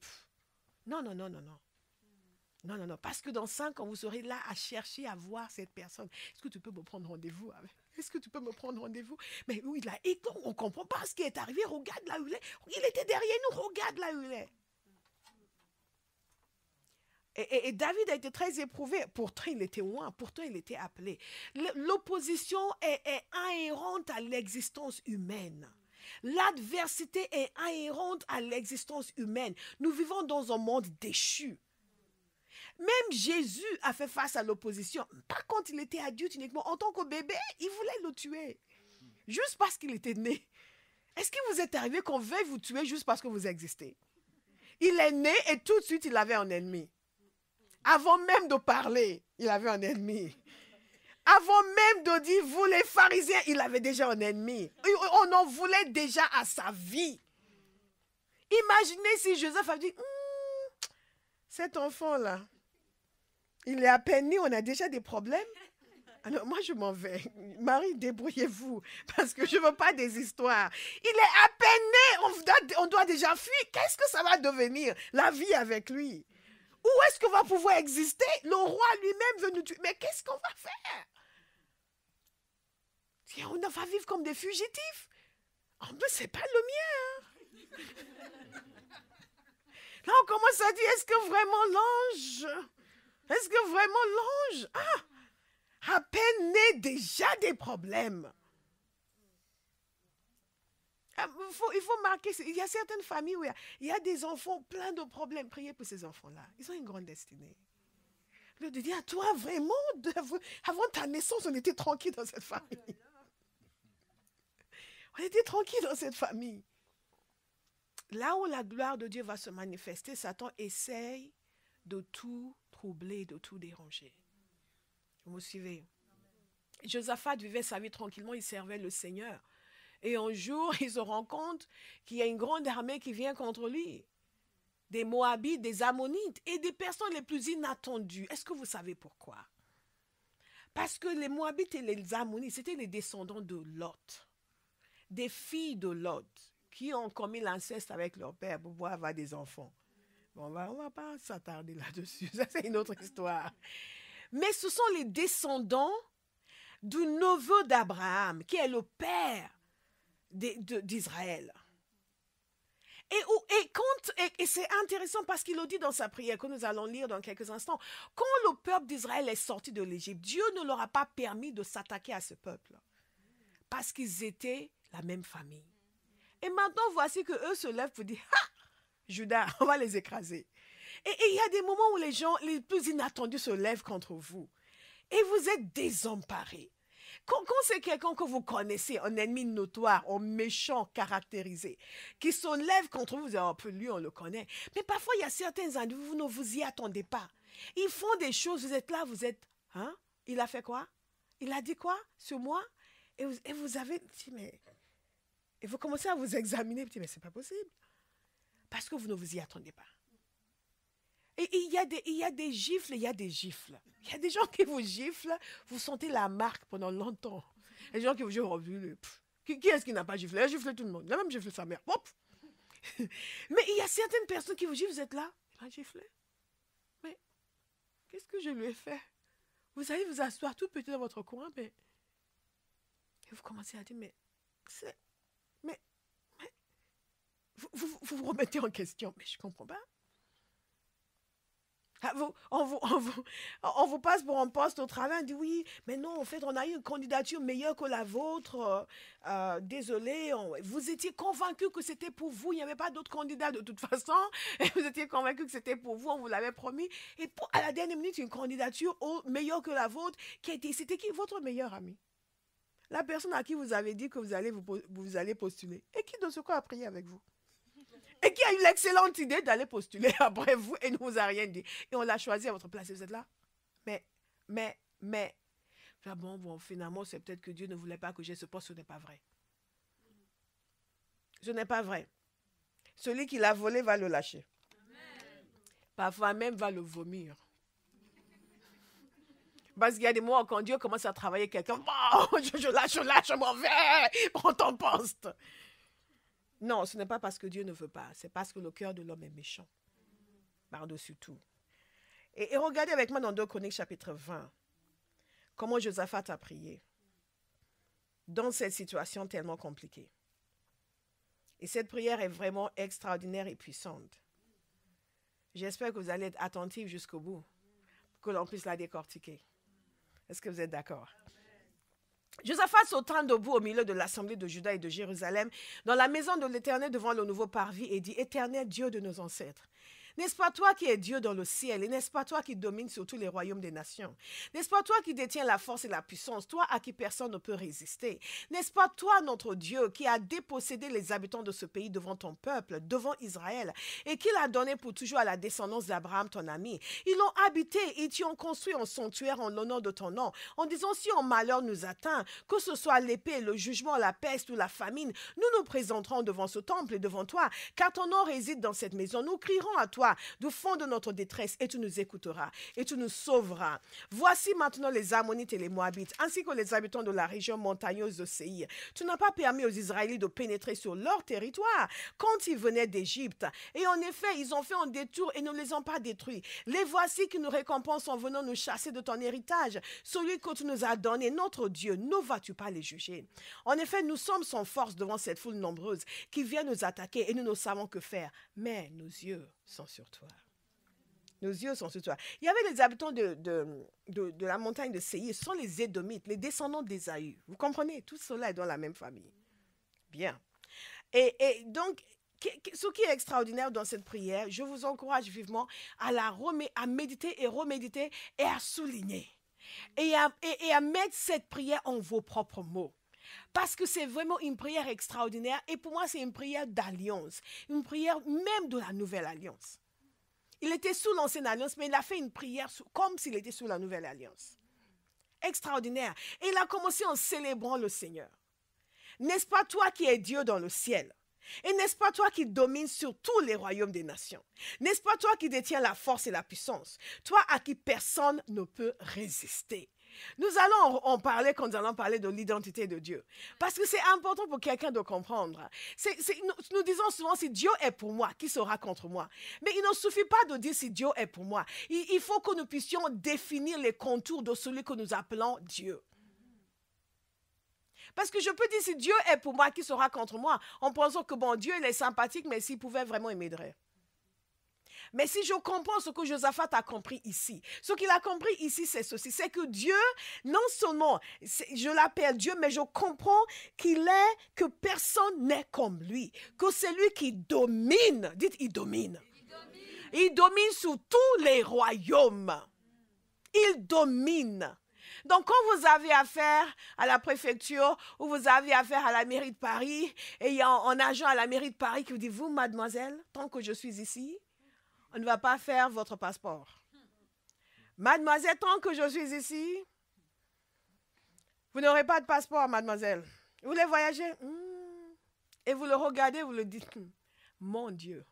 Non. Non. Parce que dans 5 ans, vous serez là à chercher à voir cette personne. Est-ce que tu peux me prendre rendez-vous avec? Est-ce que tu peux me prendre rendez-vous? Mais oui, là, on ne comprend pas ce qui est arrivé. Regarde là où il est. Il était derrière nous. Regarde là où il est. Et David a été très éprouvé. Pourtant, il était loin. Pourtant, il était appelé. L'opposition est inhérente à l'existence humaine. L'adversité est inhérente à l'existence humaine. Nous vivons dans un monde déchu. Même Jésus a fait face à l'opposition. Par contre, il était adulte uniquement. En tant que bébé, il voulait le tuer. Juste parce qu'il était né. Est-ce qu'il vous est arrivé qu'on veuille vous tuer juste parce que vous existez? Il est né et tout de suite, il avait un ennemi. Avant même de parler, il avait un ennemi. Avant même de dire, vous les pharisiens, il avait déjà un ennemi. On en voulait déjà à sa vie. Imaginez si Joseph a dit, cet enfant-là, il est à peine né, on a déjà des problèmes. Alors, moi, je m'en vais. Marie, débrouillez-vous, parce que je ne veux pas des histoires. Il est à peine né, on doit déjà fuir. Qu'est-ce que ça va devenir, la vie avec lui? Où est-ce qu'on va pouvoir exister? Le roi lui-même veut nous tuer. Mais qu'est-ce qu'on va faire? On va vivre comme des fugitifs. En plus, ce n'est pas le mien. Là, on commence à dire, est-ce que vraiment l'ange? Est-ce que vraiment l'ange? À peine né, déjà des problèmes. Il faut marquer, il y a certaines familles où il y a des enfants pleins de problèmes. Priez pour ces enfants-là. Ils ont une grande destinée. Le de dire, toi, vraiment, avant ta naissance, on était tranquille dans cette famille. On était tranquille dans cette famille. Là où la gloire de Dieu va se manifester, Satan essaye de tout troubler, de tout déranger. Vous me suivez? Josaphat vivait sa vie tranquillement, il servait le Seigneur. Et un jour, il se rend compte qu'il y a une grande armée qui vient contre lui. Des Moabites, des Ammonites et des personnes les plus inattendues. Est-ce que vous savez pourquoi? Parce que les Moabites et les Ammonites, c'était les descendants de Lot. Des filles de Lot qui ont commis l'inceste avec leur père pour pouvoir avoir des enfants. Bon, on va pas s'attarder là-dessus. Ça, c'est une autre histoire. Mais ce sont les descendants du neveu d'Abraham, qui est le père d'Israël. Et c'est intéressant parce qu'il le dit dans sa prière, que nous allons lire dans quelques instants. Quand le peuple d'Israël est sorti de l'Égypte, Dieu ne leur a pas permis de s'attaquer à ce peuple. Parce qu'ils étaient la même famille. Et maintenant, voici qu'eux se lèvent pour dire, « Ah, Judas, on va les écraser. » Et il y a des moments où les gens les plus inattendus se lèvent contre vous. Et vous êtes désemparés. Quand c'est quelqu'un que vous connaissez, un ennemi notoire, un méchant caractérisé, qui se lève contre vous, vous dites, oh, lui, on le connaît. Mais parfois, il y a certains individus, vous ne vous y attendez pas. Ils font des choses, vous êtes là, vous êtes, hein? Il a fait quoi? Il a dit quoi sur moi? Et vous avez dit, mais... Et vous commencez à vous examiner, vous dites, mais c'est pas possible. Parce que vous ne vous y attendez pas. Et il y a des gifles, il y a des gifles. Il y a des gens qui vous giflent, vous sentez la marque pendant longtemps. Les gens qui vous giflent, qui est-ce qui n'a pas giflé? Il a giflé tout le monde. Il a même giflé sa mère. Hop. Mais il y a certaines personnes qui vous giflent, vous êtes là, il a giflé. Mais qu'est-ce que je lui ai fait? Vous allez vous asseoir tout petit dans votre coin, mais... Et vous commencez à dire, mais vous vous remettez en question. Mais je ne comprends pas. On vous passe pour un poste au travail, on dit oui, mais non, en fait, on a eu une candidature meilleure que la vôtre. Désolé, vous étiez convaincu que c'était pour vous, il n'y avait pas d'autres candidats de toute façon. Et vous étiez convaincu que c'était pour vous, on vous l'avait promis. Et à la dernière minute, une candidature meilleure que la vôtre, c'était qui votre meilleur ami? La personne à qui vous avez dit que vous allez postuler. Et qui de ce coup a prié avec vous? Et qui a eu l'excellente idée d'aller postuler après vous et ne vous a rien dit. Et on l'a choisi à votre place. Et vous êtes là. Mais. Bon, finalement, c'est peut-être que Dieu ne voulait pas que j'ai ce poste. Ce n'est pas vrai. Ce n'est pas vrai. Celui qui l'a volé va le lâcher. Amen. Parfois même va le vomir. Parce qu'il y a des moments quand Dieu commence à travailler quelqu'un, oh, je lâche, je m'en vais, prends ton poste. Non, ce n'est pas parce que Dieu ne veut pas, c'est parce que le cœur de l'homme est méchant, par-dessus tout. Et regardez avec moi dans 2 Chroniques chapitre 20, comment Josaphat a prié dans cette situation tellement compliquée. Et cette prière est vraiment extraordinaire et puissante. J'espère que vous allez être attentifs jusqu'au bout, pour que l'on puisse la décortiquer. Est-ce que vous êtes d'accord? Josaphat se tint debout au milieu de l'assemblée de Juda et de Jérusalem, dans la maison de l'Éternel devant le nouveau parvis, et dit, Éternel Dieu de nos ancêtres, N'est-ce pas toi qui es Dieu dans le ciel? Et n'est-ce pas toi qui domines sur tous les royaumes des nations? N'est-ce pas toi qui détiens la force et la puissance? Toi à qui personne ne peut résister? N'est-ce pas toi, notre Dieu, qui a dépossédé les habitants de ce pays devant ton peuple, devant Israël, et qui l'a donné pour toujours à la descendance d'Abraham, ton ami? Ils l'ont habité, ils t'y ont construit un sanctuaire en l'honneur de ton nom, en disant si un malheur nous atteint, que ce soit l'épée, le jugement, la peste ou la famine, nous nous présenterons devant ce temple et devant toi, car ton nom réside dans cette maison. Nous crierons à toi du fond de notre détresse et tu nous écouteras et tu nous sauveras. Voici maintenant les Ammonites et les Moabites, ainsi que les habitants de la région montagneuse de Séir. Tu n'as pas permis aux Israélites de pénétrer sur leur territoire quand ils venaient d'Égypte. Et en effet, ils ont fait un détour et ne les ont pas détruits. Les voici qui nous récompensent en venant nous chasser de ton héritage, celui que tu nous as donné, notre Dieu. Ne vas-tu pas les juger? En effet, nous sommes sans force devant cette foule nombreuse qui vient nous attaquer et nous ne savons que faire. Mais nos yeux sont sur toi. Nos yeux sont sur toi. Il y avait les habitants de la montagne de Séir, ce sont les Édomites, les descendants d'Ésaü. Vous comprenez? Tout cela est dans la même famille. Bien. Et donc, ce qui est extraordinaire dans cette prière, je vous encourage vivement à méditer et reméditer et à souligner. Et à mettre cette prière en vos propres mots. Parce que c'est vraiment une prière extraordinaire et pour moi c'est une prière d'alliance, une prière même de la nouvelle alliance. Il était sous l'ancienne alliance mais il a fait une prière comme s'il était sous la nouvelle alliance. Extraordinaire. Et il a commencé en célébrant le Seigneur. N'est-ce pas toi qui es Dieu dans le ciel? Et n'est-ce pas toi qui domines sur tous les royaumes des nations? N'est-ce pas toi qui détiens la force et la puissance? Toi à qui personne ne peut résister. Nous allons en parler quand nous allons parler de l'identité de Dieu. Parce que c'est important pour quelqu'un de comprendre. Nous disons souvent, si Dieu est pour moi, qui sera contre moi? Mais il ne suffit pas de dire si Dieu est pour moi. Il faut que nous puissions définir les contours de celui que nous appelons Dieu. Parce que je peux dire si Dieu est pour moi, qui sera contre moi? En pensant que bon, Dieu il est sympathique, mais s'il pouvait vraiment, il m'aiderait. Mais si je comprends ce que Josaphat a compris ici, ce qu'il a compris ici, c'est ceci, c'est que Dieu, non seulement, je l'appelle Dieu, mais je comprends que personne n'est comme lui, que c'est lui qui domine, dites il domine. Il domine sur tous les royaumes. Il domine. Donc, quand vous avez affaire à la préfecture ou vous avez affaire à la mairie de Paris et il y a un agent à la mairie de Paris qui vous dit, vous, mademoiselle, tant que je suis ici, on ne va pas faire votre passeport. Mademoiselle, tant que je suis ici, vous n'aurez pas de passeport, mademoiselle. Vous voulez voyager? Et vous le regardez, vous le dites, mon Dieu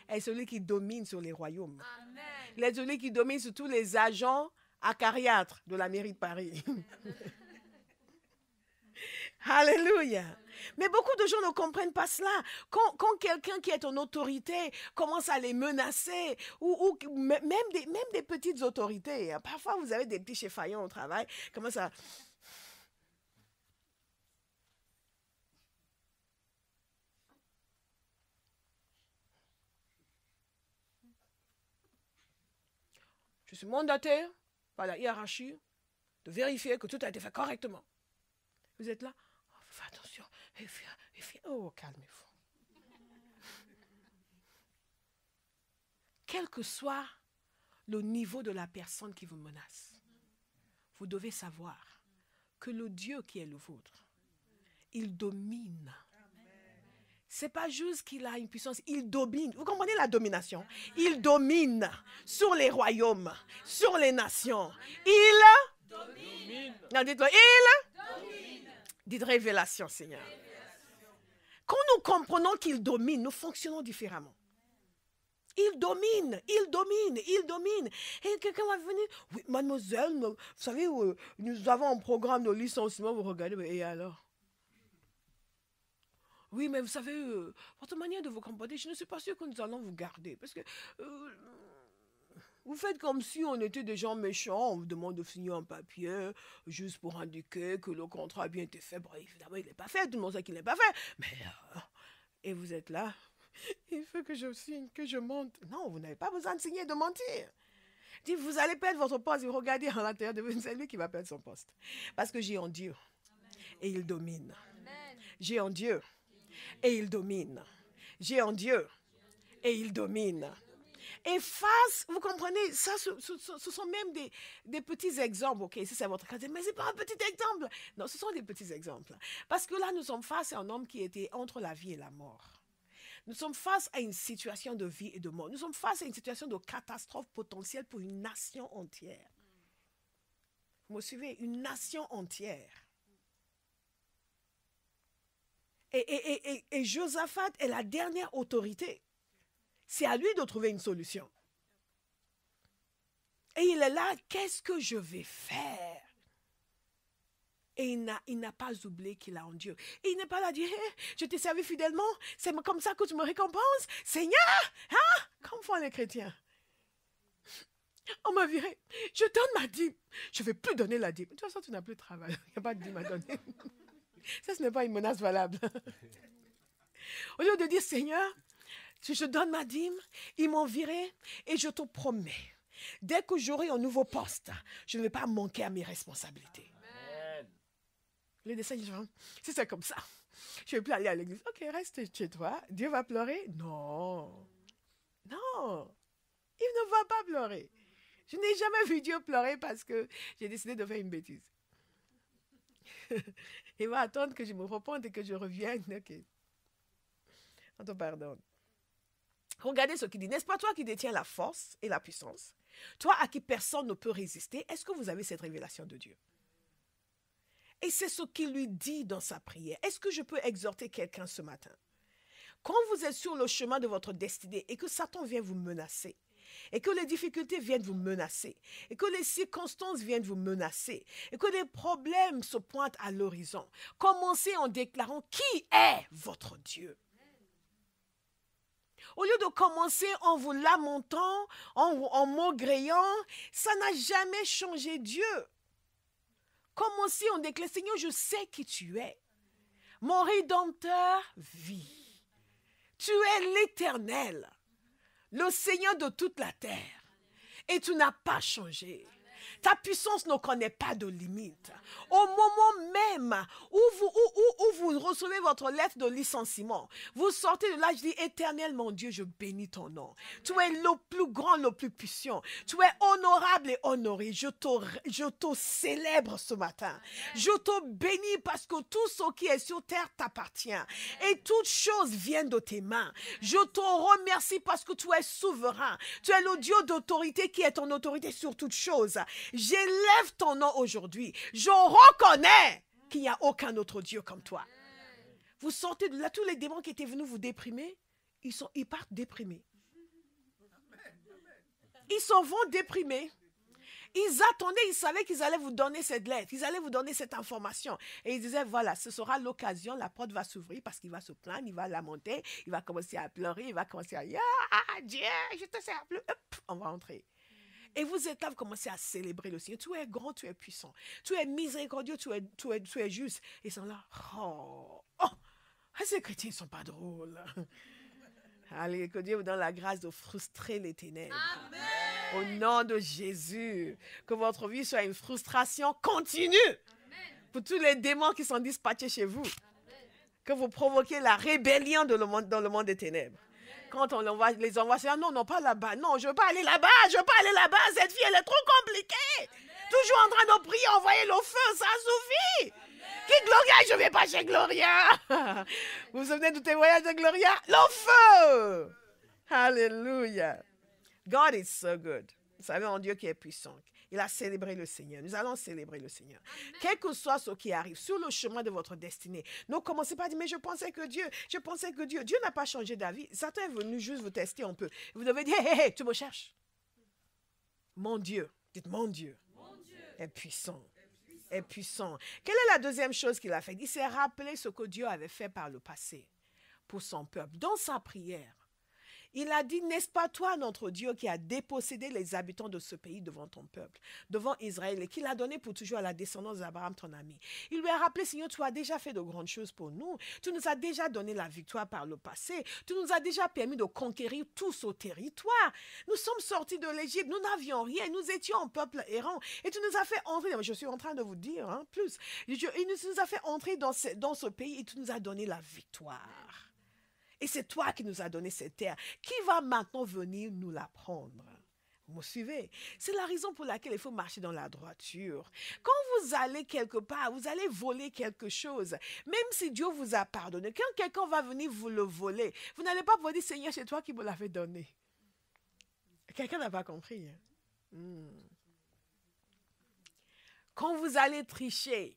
est celui qui domine sur les royaumes. Amen. Il est celui qui domine sur tous les agents acariâtres de la mairie de Paris. Alléluia. Mais beaucoup de gens ne comprennent pas cela. Quand quelqu'un qui est en autorité commence à les menacer, ou même des petites autorités, parfois vous avez des petits chefaillons au travail, commence à... Je suis mandataire par la hiérarchie de vérifier que tout a été fait correctement. Vous êtes là? Oh, faites attention. Oh, calmez-vous. Quel que soit le niveau de la personne qui vous menace, vous devez savoir que le Dieu qui est le vôtre, il domine. C'est pas juste qu'il a une puissance, il domine. Vous comprenez la domination? Il domine sur les royaumes, sur les nations. Il domine. Non, dites-le, il domine. Dites révélation, Seigneur. Quand nous comprenons qu'il domine, nous fonctionnons différemment. Il domine, il domine, il domine. Et quelqu'un va venir, oui, mademoiselle, vous savez, nous avons un programme de licenciement, vous regardez, et alors? Oui, mais vous savez, votre manière de vous comporter, je ne suis pas sûre que nous allons vous garder. Parce que vous faites comme si on était des gens méchants. On vous demande de signer un papier juste pour indiquer que le contrat a bien été fait. Bon, évidemment, il n'est pas fait. Tout le monde sait qu'il n'est pas fait. Mais, et vous êtes là. Il faut que je signe, que je monte. Non, vous n'avez pas besoin de signer, de mentir. Dites, vous allez perdre votre poste. Et regardez à l'intérieur de vous, c'est lui qui va perdre son poste. Parce que j'ai un Dieu. Et il domine. J'ai un Dieu. Et il domine. J'ai un Dieu. Et il domine. Et face, vous comprenez, ça, ce sont même des petits exemples. Ok, si c'est votre cas, mais ce n'est pas un petit exemple. Non, ce sont des petits exemples. Parce que là, nous sommes face à un homme qui était entre la vie et la mort. Nous sommes face à une situation de vie et de mort. Nous sommes face à une situation de catastrophe potentielle pour une nation entière. Vous me suivez? Une nation entière. Et Josaphat est la dernière autorité. C'est à lui de trouver une solution. Et il est là, qu'est-ce que je vais faire? Et il n'a pas oublié qu'il a en Dieu. Et il n'est pas là à dire, hey, je t'ai servi fidèlement, c'est comme ça que tu me récompenses. Seigneur, hein? Comme font les chrétiens. On m'a viré. Je donne ma dîme. Je ne vais plus donner la dîme. De toute façon, tu n'as plus de travail. Il n'y a pas de dîme à donner. Ça, ce n'est pas une menace valable. Au lieu de dire, Seigneur, si je donne ma dîme, ils m'ont viré et je te promets, dès que j'aurai un nouveau poste, je ne vais pas manquer à mes responsabilités. Amen. Le dessin, si c'est comme ça, je ne vais plus aller à l'église. Ok, reste chez toi. Dieu va pleurer? Non. Non. Il ne va pas pleurer. Je n'ai jamais vu Dieu pleurer parce que j'ai décidé de faire une bêtise. Il va attendre que je me repente et que je revienne. Ok. On te pardonne. Regardez ce qu'il dit. N'est-ce pas toi qui détiens la force et la puissance? Toi à qui personne ne peut résister. Est-ce que vous avez cette révélation de Dieu? Et c'est ce qu'il lui dit dans sa prière. Est-ce que je peux exhorter quelqu'un ce matin? Quand vous êtes sur le chemin de votre destinée et que Satan vient vous menacer, et que les difficultés viennent vous menacer, et que les circonstances viennent vous menacer, et que des problèmes se pointent à l'horizon, commencez en déclarant qui est votre Dieu. Au lieu de commencer en vous lamentant, en maugréant, ça n'a jamais changé Dieu. Commencez en déclarant, Seigneur, je sais qui tu es. Mon Rédempteur vit. Tu es l'Éternel, le Seigneur de toute la terre. Et tu n'as pas changé. Ta puissance ne connaît pas de limite. Au moment même où vous recevez votre lettre de licenciement, vous sortez de là, je dis, Éternel mon Dieu, je bénis ton nom. Tu es le plus grand, le plus puissant. Tu es honorable et honoré. Je te célèbre ce matin. Je te bénis parce que tout ce qui est sur terre t'appartient. Et toutes choses viennent de tes mains. Je te remercie parce que tu es souverain. Tu es le Dieu d'autorité qui est ton autorité sur toutes choses. J'élève ton nom aujourd'hui. Je reconnais qu'il n'y a aucun autre Dieu comme toi. Vous sortez de là, tous les démons qui étaient venus vous déprimer, ils partent déprimés. Ils s'en vont déprimés. Ils attendaient, ils savaient qu'ils allaient vous donner cette lettre, ils allaient vous donner cette information. Et ils disaient, voilà, ce sera l'occasion, la porte va s'ouvrir parce qu'il va se plaindre, il va lamenter, il va commencer à pleurer, il va commencer à dire, ah Dieu, je te sers plus. Hop, on va entrer. Et vous êtes là, vous commencez à célébrer le Seigneur. Tu es grand, tu es puissant. Tu es miséricordieux, tu es juste. Et ils sont là, ces chrétiens ne sont pas drôles. Allez, que Dieu vous donne la grâce de frustrer les ténèbres. Amen. Au nom de Jésus. Que votre vie soit une frustration continue. Amen. Pour tous les démons qui sont dispatchés chez vous. Amen. Que vous provoquez la rébellion dans le monde des ténèbres. Quand on les envoie, c'est non, pas là-bas. Non, je ne veux pas aller là-bas. Je ne veux pas aller là-bas. Cette fille, elle est trop compliquée. Amen. Toujours en train de prier, envoyer le feu, ça suffit. Amen. Qui Gloria? Je ne vais pas chez Gloria. Vous vous souvenez du témoignage de Gloria? Le feu. Alléluia. God is so good. Vous savez, un Dieu qui est puissant. Il a célébré le Seigneur. Nous allons célébrer le Seigneur. Amen. Quel que soit ce qui arrive sur le chemin de votre destinée, ne commencez pas à dire, mais je pensais que Dieu n'a pas changé d'avis. Satan est venu juste vous tester un peu. Vous devez dire, hé, tu me cherches. Mon Dieu, dites mon Dieu, est puissant. Est puissant. Quelle est la deuxième chose qu'il a fait? Il s'est rappelé ce que Dieu avait fait par le passé pour son peuple. Dans sa prière, il a dit, n'est-ce pas toi, notre Dieu, qui a dépossédé les habitants de ce pays devant ton peuple, devant Israël, et qui l'a donné pour toujours à la descendance d'Abraham, ton ami. Il lui a rappelé, Seigneur, tu as déjà fait de grandes choses pour nous. Tu nous as déjà donné la victoire par le passé. Tu nous as déjà permis de conquérir tout ce territoire. Nous sommes sortis de l'Égypte, nous n'avions rien, nous étions un peuple errant. Et tu nous as fait entrer, je suis en train de vous dire, plus. Il nous a fait entrer dans ce pays et tu nous as donné la victoire. Et c'est toi qui nous as donné cette terre. Qui va maintenant venir nous la prendre? Vous me suivez? C'est la raison pour laquelle il faut marcher dans la droiture. Quand vous allez quelque part, vous allez voler quelque chose, même si Dieu vous a pardonné, quand quelqu'un va venir vous le voler, vous n'allez pas pouvoir dire, Seigneur, c'est toi qui me l'avais donné. Quelqu'un n'a pas compris. Quand vous allez tricher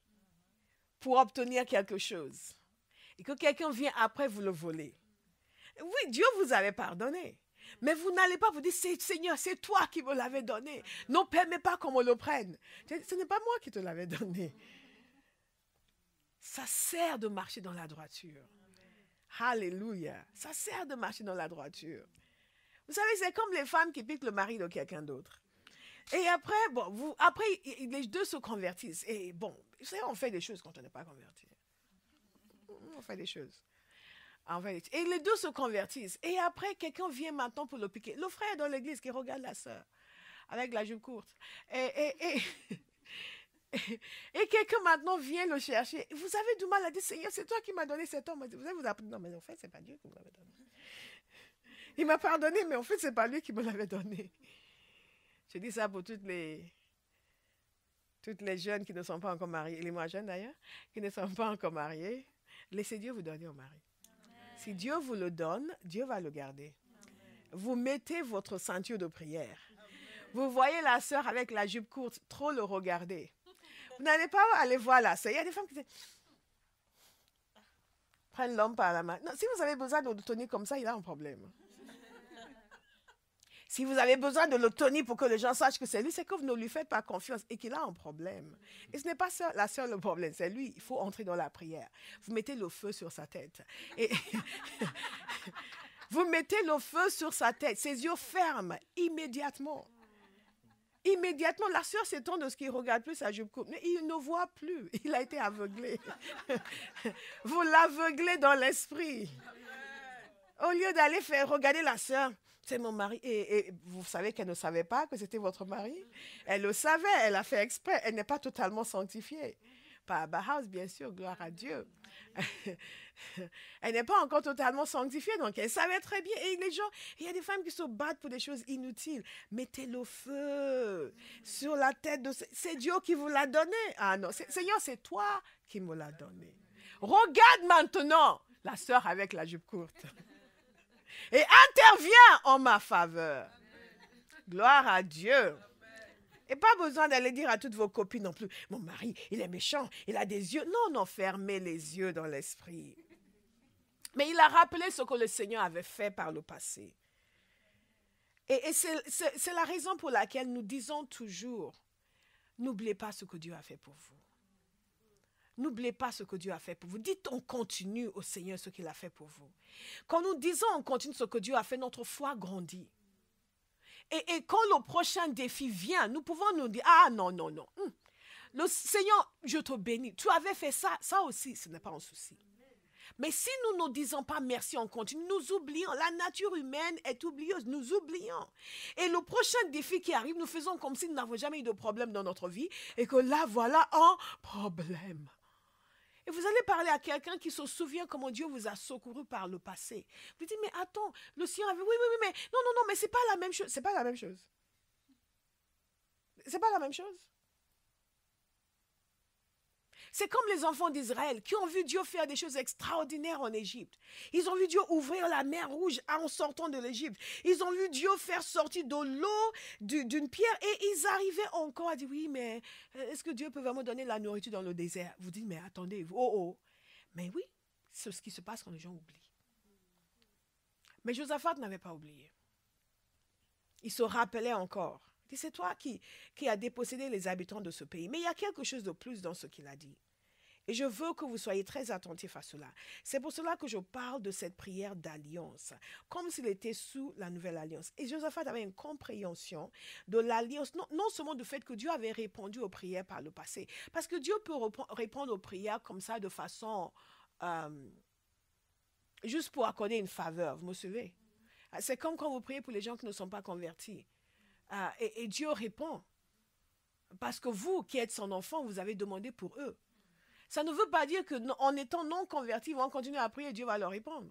pour obtenir quelque chose, et que quelqu'un vient après vous le voler, oui, Dieu vous avait pardonné. Mais vous n'allez pas vous dire, Seigneur, c'est toi qui me l'avais donné. Non, permets pas qu'on me le prenne. Ce n'est pas moi qui te l'avais donné. Ça sert de marcher dans la droiture. Alléluia. Ça sert de marcher dans la droiture. Vous savez, c'est comme les femmes qui piquent le mari de quelqu'un d'autre. Et après, les deux se convertissent. Et bon, vous savez, on fait des choses quand on n'est pas converti. On fait des choses. Et les deux se convertissent. Et après, quelqu'un vient maintenant pour le piquer. Le frère dans l'église qui regarde la sœur avec la jupe courte. Et quelqu'un maintenant vient le chercher. Vous avez du mal à dire, Seigneur, c'est toi qui m'as donné cet homme. Vous avez appris, non, mais en fait, c'est pas Dieu qui me l'avait donné. Il m'a pardonné, mais en fait, c'est pas lui qui me l'avait donné. Je dis ça pour toutes les jeunes qui ne sont pas encore mariés, les moins jeunes d'ailleurs, qui ne sont pas encore mariés. Laissez Dieu vous donner au mari. Si Dieu vous le donne, Dieu va le garder. Vous mettez votre ceinture de prière. Vous voyez la sœur avec la jupe courte, trop le regarder. Vous n'allez pas aller voir la sœur. Il y a des femmes qui disent, prennent l'homme par la main. Non, si vous avez besoin de le tenir comme ça, il a un problème. Si vous avez besoin de le tenir pour que les gens sachent que c'est lui, c'est que vous ne lui faites pas confiance et qu'il a un problème. Et ce n'est pas la sœur le problème, c'est lui. Il faut entrer dans la prière. Vous mettez le feu sur sa tête. Et vous mettez le feu sur sa tête. Ses yeux ferment immédiatement. Immédiatement, la sœur s'étonne de ce qu'il ne regarde plus sa jupe courte. Mais il ne voit plus. Il a été aveuglé. Vous l'aveuglez dans l'esprit. Au lieu d'aller faire regarder la sœur, c'est mon mari. Et vous savez qu'elle ne savait pas que c'était votre mari. Elle le savait, elle a fait exprès. Elle n'est pas totalement sanctifiée. Pas à Bahaus, bien sûr, gloire à Dieu. Elle n'est pas encore totalement sanctifiée, donc elle savait très bien. Et les gens, il y a des femmes qui se battent pour des choses inutiles. Mettez le feu sur la tête de... C'est Dieu qui vous l'a donné. Ah non, Seigneur, c'est toi qui me l'as donné. Regarde maintenant la sœur avec la jupe courte. Et intervient en ma faveur. Gloire à Dieu. Et pas besoin d'aller dire à toutes vos copines non plus, mon mari, il est méchant, il a des yeux. Non, non, fermez les yeux dans l'esprit. Mais il a rappelé ce que le Seigneur avait fait par le passé. Et c'est la raison pour laquelle nous disons toujours, n'oubliez pas ce que Dieu a fait pour vous. N'oubliez pas ce que Dieu a fait pour vous. Dites on continue au Seigneur ce qu'il a fait pour vous. Quand nous disons on continue ce que Dieu a fait, notre foi grandit. Et quand le prochain défi vient, nous pouvons nous dire, ah non, non, non. Le Seigneur, je te bénis. Tu avais fait ça, ça aussi, ce n'est pas un souci. Mais si nous ne disons pas merci, on continue, nous oublions. La nature humaine est oublieuse, nous oublions. Et le prochain défi qui arrive, nous faisons comme si nous n'avons jamais eu de problème dans notre vie et que là, voilà un problème. Et vous allez parler à quelqu'un qui se souvient comment Dieu vous a secouru par le passé. Vous dites, mais attends, le Seigneur avait... Oui, mais non, non, non, mais c'est pas la même chose. C'est pas la même chose. C'est pas la même chose. C'est comme les enfants d'Israël qui ont vu Dieu faire des choses extraordinaires en Égypte. Ils ont vu Dieu ouvrir la mer Rouge en sortant de l'Égypte. Ils ont vu Dieu faire sortir de l'eau d'une pierre et ils arrivaient encore à dire, oui, mais est-ce que Dieu peut vraiment donner la nourriture dans le désert? Vous dites, mais attendez, oh. Mais oui, c'est ce qui se passe quand les gens oublient. Mais Josaphat n'avait pas oublié. Il se rappelait encore. Il dit, c'est toi qui as dépossédé les habitants de ce pays. Mais il y a quelque chose de plus dans ce qu'il a dit. Et je veux que vous soyez très attentifs à cela. C'est pour cela que je parle de cette prière d'alliance, comme s'il était sous la nouvelle alliance. Et Josaphat avait une compréhension de l'alliance, non seulement du fait que Dieu avait répondu aux prières par le passé, parce que Dieu peut répondre aux prières comme ça de façon, juste pour accorder une faveur, vous me suivez? C'est comme quand vous priez pour les gens qui ne sont pas convertis. Et Dieu répond. Parce que vous, qui êtes son enfant, vous avez demandé pour eux. Ça ne veut pas dire qu'en étant non convertis, ils vont continuer à prier et Dieu va leur répondre.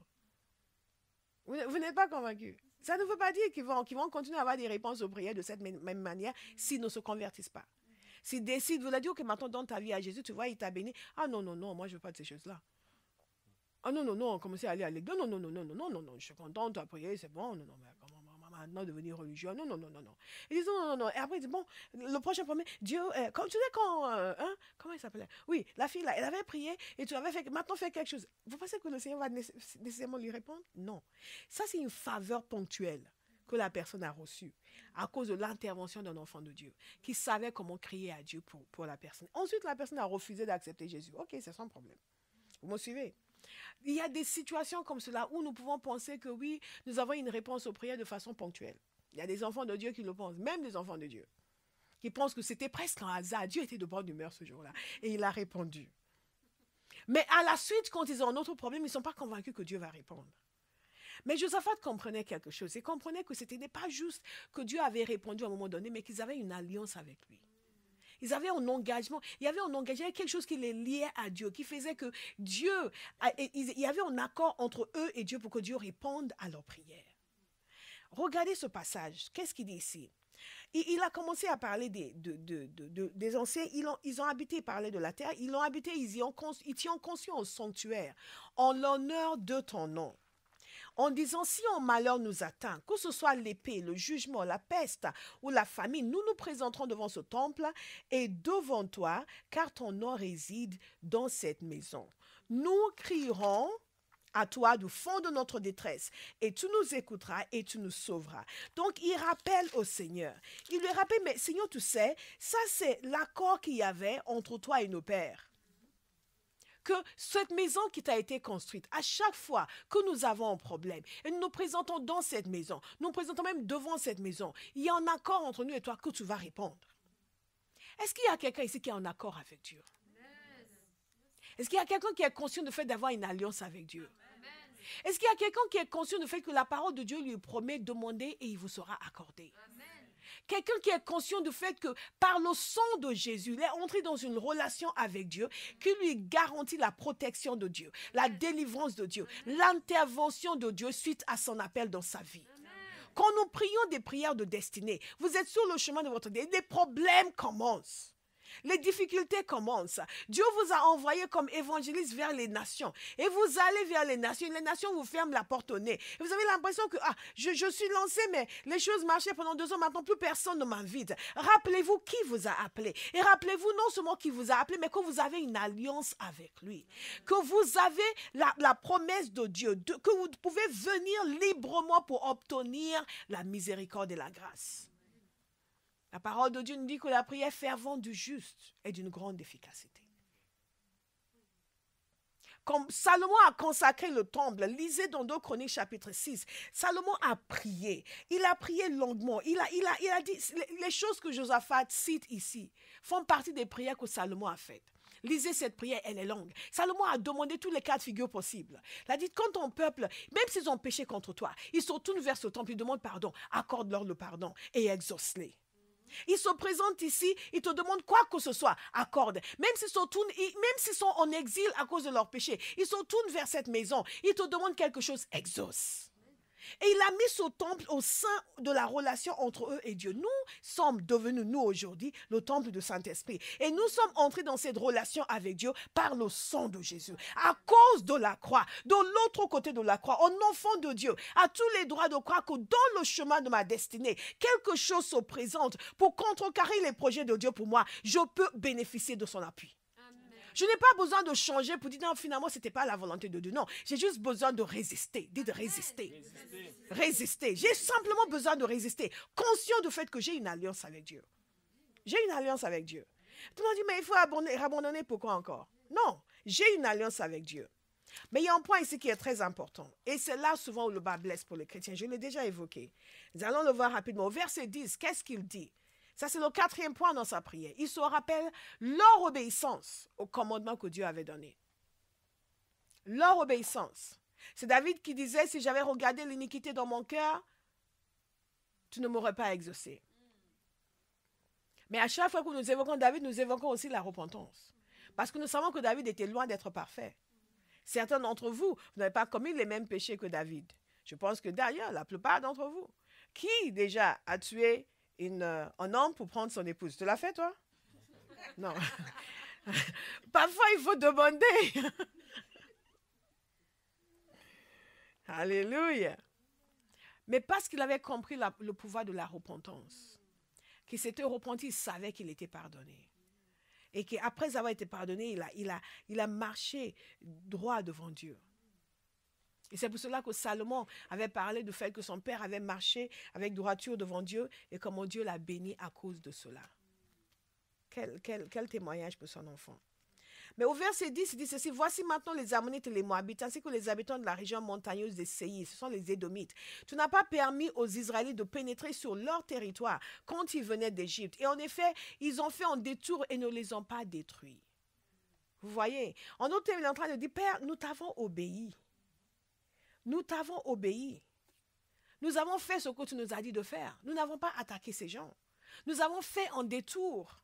Vous n'êtes pas convaincu. Ça ne veut pas dire qu'ils vont continuer à avoir des réponses aux prières de cette même manière s'ils ne se convertissent pas. S'ils décident, vous l'avez dit, ok, maintenant dans ta vie à Jésus, tu vois, il t'a béni. Ah non, non, non, moi je ne veux pas de ces choses-là. Ah non, non, non, commencer à aller à l'église. Non, non, non, non, non, non, non, non, je suis contente, tu as prié, c'est bon. Non, non, mais comment maintenant devenir religieux? Non, non, non, non, non. Ils disent non, non, non. Et après, ils disent, bon, le prochain premier, Dieu, comme tu sais quand, comment il s'appelait? Oui, la fille là, elle avait prié et tu avais fait, maintenant fait quelque chose. Vous pensez que le Seigneur va nécessairement lui répondre? Non. Ça, c'est une faveur ponctuelle que la personne a reçue à cause de l'intervention d'un enfant de Dieu qui savait comment crier à Dieu pour la personne. Ensuite, la personne a refusé d'accepter Jésus. Ok, c'est son problème. Vous me suivez? Il y a des situations comme cela où nous pouvons penser que oui, nous avons une réponse aux prières de façon ponctuelle. Il y a des enfants de Dieu qui le pensent, même des enfants de Dieu, qui pensent que c'était presque un hasard. Dieu était de bonne humeur ce jour-là et il a répondu. Mais à la suite, quand ils ont un autre problème, ils ne sont pas convaincus que Dieu va répondre. Mais Josaphat comprenait quelque chose. Il comprenait que ce n'était pas juste que Dieu avait répondu à un moment donné, mais qu'ils avaient une alliance avec lui. Ils avaient un engagement, il y avait un engagement, quelque chose qui les liait à Dieu, qui faisait que Dieu, il y avait un accord entre eux et Dieu pour que Dieu réponde à leurs prières. Regardez ce passage, qu'est-ce qu'il dit ici? Il a commencé à parler des anciens, ils ont habité, il parlait de la terre, ils l'ont habité, ils t'y ont conçu un sanctuaire en l'honneur de ton nom. En disant, si un malheur nous atteint, que ce soit l'épée, le jugement, la peste ou la famine, nous nous présenterons devant ce temple et devant toi, car ton nom réside dans cette maison. Nous crierons à toi du fond de notre détresse, et tu nous écouteras et tu nous sauveras. Donc, il rappelle au Seigneur. Il lui rappelle, mais Seigneur, tu sais, ça c'est l'accord qu'il y avait entre toi et nos pères. Que cette maison qui t'a été construite, à chaque fois que nous avons un problème, et nous nous présentons dans cette maison, nous nous présentons même devant cette maison, il y a un accord entre nous et toi que tu vas répondre. Est-ce qu'il y a quelqu'un ici qui est en accord avec Dieu? Est-ce qu'il y a quelqu'un qui est conscient du fait d'avoir une alliance avec Dieu? Est-ce qu'il y a quelqu'un qui est conscient du fait que la parole de Dieu lui promet de demander et il vous sera accordé? Quelqu'un qui est conscient du fait que par le sang de Jésus, il est entré dans une relation avec Dieu qui lui garantit la protection de Dieu, la délivrance de Dieu, l'intervention de Dieu suite à son appel dans sa vie. Quand nous prions des prières de destinée, vous êtes sur le chemin de votre destinée, les problèmes commencent. Les difficultés commencent. Dieu vous a envoyé comme évangéliste vers les nations. Et vous allez vers les nations vous ferment la porte au nez. Et vous avez l'impression que je suis lancé, mais les choses marchaient pendant 2 ans, maintenant plus personne ne m'invite. Rappelez-vous qui vous a appelé. Et rappelez-vous non seulement qui vous a appelé, mais que vous avez une alliance avec lui. Que vous avez la promesse de Dieu, que vous pouvez venir librement pour obtenir la miséricorde et la grâce. La parole de Dieu nous dit que la prière fervente du juste est d'une grande efficacité. Comme Salomon a consacré le temple, lisez dans 2 Chroniques chapitre 6, Salomon a prié. Il a prié longuement. Il a dit, les choses que Josaphat cite ici font partie des prières que Salomon a faites. Lisez cette prière, elle est longue. Salomon a demandé tous les cas de figure possibles. Il a dit, quand ton peuple, même s'ils ont péché contre toi, ils se tournent vers ce temple, ils demandent pardon, accorde-leur le pardon et exauce-les. Ils se présentent ici, ils te demandent quoi que ce soit, accorde. Même s'ils sont en exil à cause de leur péché, ils se tournent vers cette maison, ils te demandent quelque chose, exauce. Et il a mis ce temple au sein de la relation entre eux et Dieu. Nous sommes devenus, nous aujourd'hui, le temple du Saint-Esprit. Et nous sommes entrés dans cette relation avec Dieu par le sang de Jésus. À cause de la croix, de l'autre côté de la croix, un enfant de Dieu a tous les droits de croire que dans le chemin de ma destinée, quelque chose se présente pour contrecarrer les projets de Dieu pour moi. Je peux bénéficier de son appui. Je n'ai pas besoin de changer pour dire non, finalement, ce n'était pas la volonté de Dieu. Non, j'ai juste besoin de résister. Dites résister. Résister. J'ai simplement besoin de résister. Conscient du fait que j'ai une alliance avec Dieu. J'ai une alliance avec Dieu. Tout le monde dit, mais il faut abandonner. Pourquoi encore? Non, j'ai une alliance avec Dieu. Mais il y a un point ici qui est très important. Et c'est là souvent où le bas blesse pour les chrétiens. Je l'ai déjà évoqué. Nous allons le voir rapidement. Au verset 10, qu'est-ce qu'il dit? Ça, c'est le 4e point dans sa prière. Il se rappelle leur obéissance au commandement que Dieu avait donné. Leur obéissance. C'est David qui disait, si j'avais regardé l'iniquité dans mon cœur, tu ne m'aurais pas exaucé. Mais à chaque fois que nous évoquons David, nous évoquons aussi la repentance. Parce que nous savons que David était loin d'être parfait. Certains d'entre vous, vous n'avez pas commis les mêmes péchés que David. Je pense que d'ailleurs, la plupart d'entre vous, qui déjà a tué un homme pour prendre son épouse? Tu l'as fait, toi? Non. Parfois, il faut demander. Alléluia. Mais parce qu'il avait compris le pouvoir de la repentance, qu'il s'était repenti, il savait qu'il était pardonné. Et qu'après avoir été pardonné, il a marché droit devant Dieu. Et c'est pour cela que Salomon avait parlé du fait que son père avait marché avec droiture devant Dieu et comment Dieu l'a béni à cause de cela. Quel témoignage pour son enfant. Mais au verset 10, il dit ceci: voici maintenant les Ammonites et les Moabites, ainsi que les habitants de la région montagneuse des Séïr, ce sont les Édomites. Tu n'as pas permis aux Israélites de pénétrer sur leur territoire quand ils venaient d'Égypte. Et en effet, ils ont fait un détour et ne les ont pas détruits. Vous voyez, en d'autres termes, il est en train de dire: Père, nous t'avons obéi. Nous t'avons obéi. Nous avons fait ce que tu nous as dit de faire. Nous n'avons pas attaqué ces gens. Nous avons fait un détour.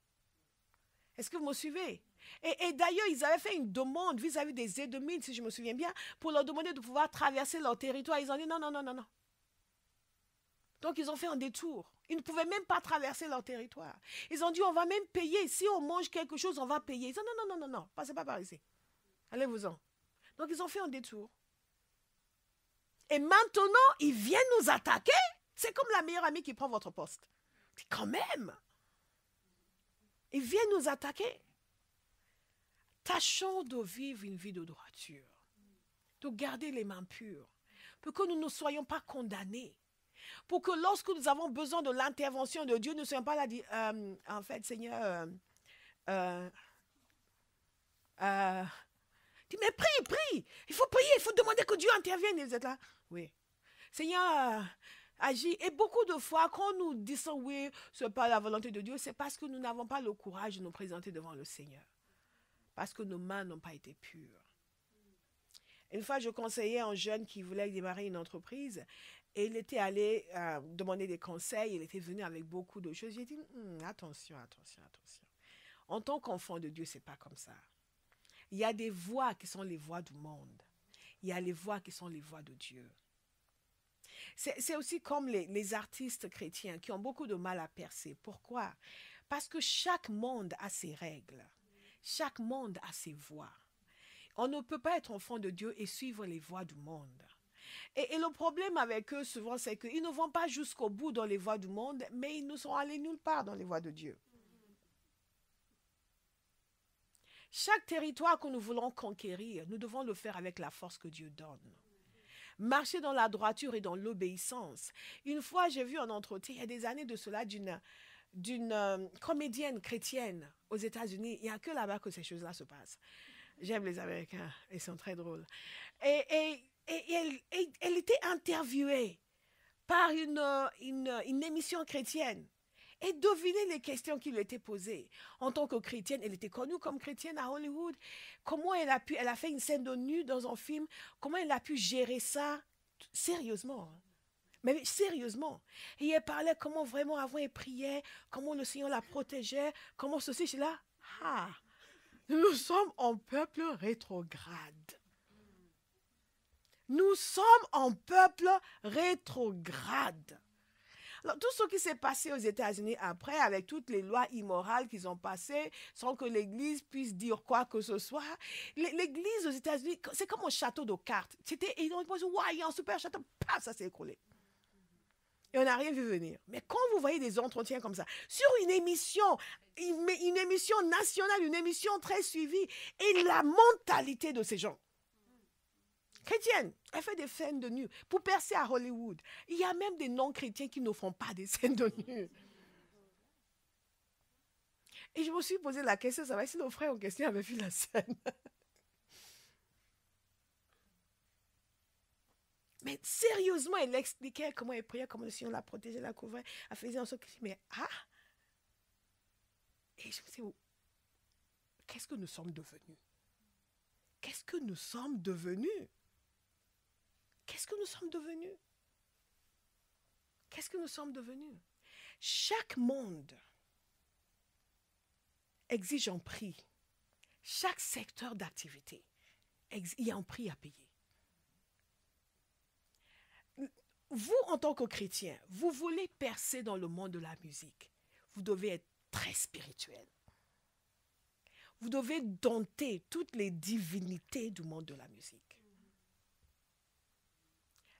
Est-ce que vous me suivez? Et d'ailleurs, ils avaient fait une demande vis-à-vis des Édomites, si je me souviens bien, pour leur demander de pouvoir traverser leur territoire. Ils ont dit non, non, non, non, non. Donc, ils ont fait un détour. Ils ne pouvaient même pas traverser leur territoire. Ils ont dit, on va même payer. Si on mange quelque chose, on va payer. Ils ont dit, non, non, non, non, non, passez pas par ici. Allez-vous-en. Donc, ils ont fait un détour. Et maintenant, ils viennent nous attaquer. C'est comme la meilleure amie qui prend votre poste. Quand même. Ils viennent nous attaquer. Tâchons de vivre une vie de droiture, de garder les mains pures, pour que nous ne soyons pas condamnés, pour que lorsque nous avons besoin de l'intervention de Dieu, nous ne soyons pas là à dire, en fait, Seigneur, dis, mais prie, il faut prier, il faut demander que Dieu intervienne. Et vous êtes là, oui. Seigneur, agis. Et beaucoup de fois, quand nous disons oui, ce n'est pas la volonté de Dieu, c'est parce que nous n'avons pas le courage de nous présenter devant le Seigneur. Parce que nos mains n'ont pas été pures. Une fois, je conseillais un jeune qui voulait démarrer une entreprise et il était allé demander des conseils. Il était venu avec beaucoup de choses. J'ai dit, attention. En tant qu'enfant de Dieu, ce n'est pas comme ça. Il y a des voix qui sont les voix du monde. Il y a les voix qui sont les voix de Dieu. C'est aussi comme les artistes chrétiens qui ont beaucoup de mal à percer. Pourquoi? Parce que chaque monde a ses règles. Chaque monde a ses voies. On ne peut pas être enfant de Dieu et suivre les voies du monde. Et le problème avec eux, souvent, c'est qu'ils ne vont pas jusqu'au bout dans les voies du monde, mais ils ne sont allés nulle part dans les voies de Dieu. Chaque territoire que nous voulons conquérir, nous devons le faire avec la force que Dieu donne. Marcher dans la droiture et dans l'obéissance. Une fois, j'ai vu un entretien, il y a des années de cela, d'une comédienne chrétienne aux États-Unis. Il n'y a que là-bas que ces choses-là se passent. J'aime les Américains, ils sont très drôles. Et elle était interviewée par une émission chrétienne. Et devinez les questions qui lui étaient posées. En tant que chrétienne, elle était connue comme chrétienne à Hollywood. Comment elle a fait une scène de nu dans un film. Comment elle a pu gérer ça sérieusement. Mais sérieusement. Et elle parlait comment vraiment avant elle priait, comment le Seigneur la protégeait, comment ceci, cela. Ah, nous sommes un peuple rétrograde. Nous sommes un peuple rétrograde. Alors, tout ce qui s'est passé aux États-Unis après, avec toutes les lois immorales qu'ils ont passées, sans que l'Église puisse dire quoi que ce soit, l'Église aux États-Unis, c'est comme un château de cartes. Ils ont dit, ouais, il y a un super château, paf, ça s'est écroulé. Et on n'a rien vu venir. Mais quand vous voyez des entretiens comme ça, sur une émission nationale, une émission très suivie, et la mentalité de ces gens, chrétienne, elle fait des scènes de nu pour percer à Hollywood. Il y a même des non-chrétiens qui ne font pas des scènes de nu. Et je me suis posé la question, ça va si nos frères en question avaient vu la scène. Mais sérieusement, elle expliquait comment elle priait, comment le Seigneur la protégeait, la couvrait. Elle faisait en sorte que, mais Et je me suis dit, qu'est-ce que nous sommes devenus? Qu'est-ce que nous sommes devenus? Qu'est-ce que nous sommes devenus? Qu'est-ce que nous sommes devenus? Chaque monde exige un prix. Chaque secteur d'activité, il y a un prix à payer. vous, en tant que chrétien, vous voulez percer dans le monde de la musique, vous devez être très spirituel. Vous devez dompter toutes les divinités du monde de la musique.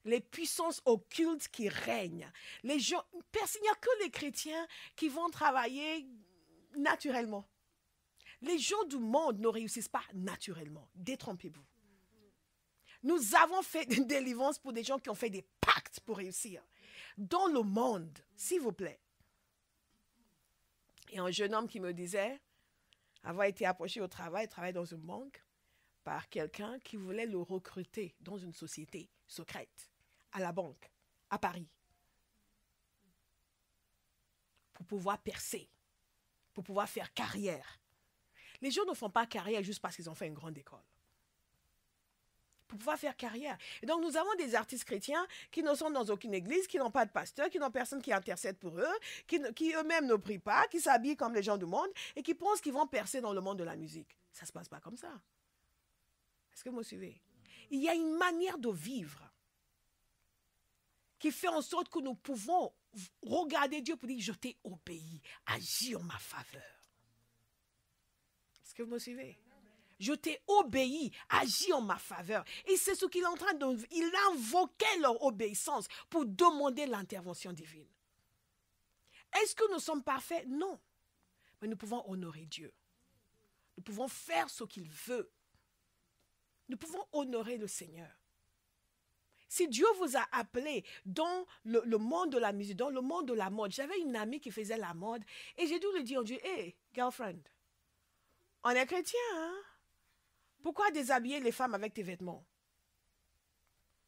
Les puissances occultes qui règnent. Les gens, il n'y a que les chrétiens qui vont travailler naturellement. Les gens du monde ne réussissent pas naturellement. Détrompez-vous. Nous avons fait des délivrances pour des gens qui ont fait des pactes pour réussir. Dans le monde, s'il vous plaît. Il y a un jeune homme qui me disait avoir été approché au travail dans une banque, par quelqu'un qui voulait le recruter dans une société secrète, à la banque, à Paris, pour pouvoir percer, pour pouvoir faire carrière. Les gens ne font pas carrière juste parce qu'ils ont fait une grande école. Pour pouvoir faire carrière. Et donc, nous avons des artistes chrétiens qui ne sont dans aucune église, qui n'ont pas de pasteur, qui n'ont personne qui intercède pour eux, qui eux-mêmes ne prient pas, qui s'habillent comme les gens du monde et qui pensent qu'ils vont percer dans le monde de la musique. Ça ne se passe pas comme ça. Est-ce que vous me suivez? Il y a une manière de vivre qui fait en sorte que nous pouvons regarder Dieu pour dire, je t'ai obéi, agis en ma faveur. Est-ce que vous me suivez? Je t'ai obéi, agis en ma faveur. Et c'est ce qu'il est en train de... Il invoquait leur obéissance pour demander l'intervention divine. Est-ce que nous sommes parfaits? Non. Mais nous pouvons honorer Dieu. Nous pouvons faire ce qu'il veut. Nous pouvons honorer le Seigneur. Si Dieu vous a appelé dans le monde de la musique, dans le monde de la mode, j'avais une amie qui faisait la mode et j'ai dû lui dire, hey, girlfriend, on est chrétien, hein? Pourquoi déshabiller les femmes avec tes vêtements?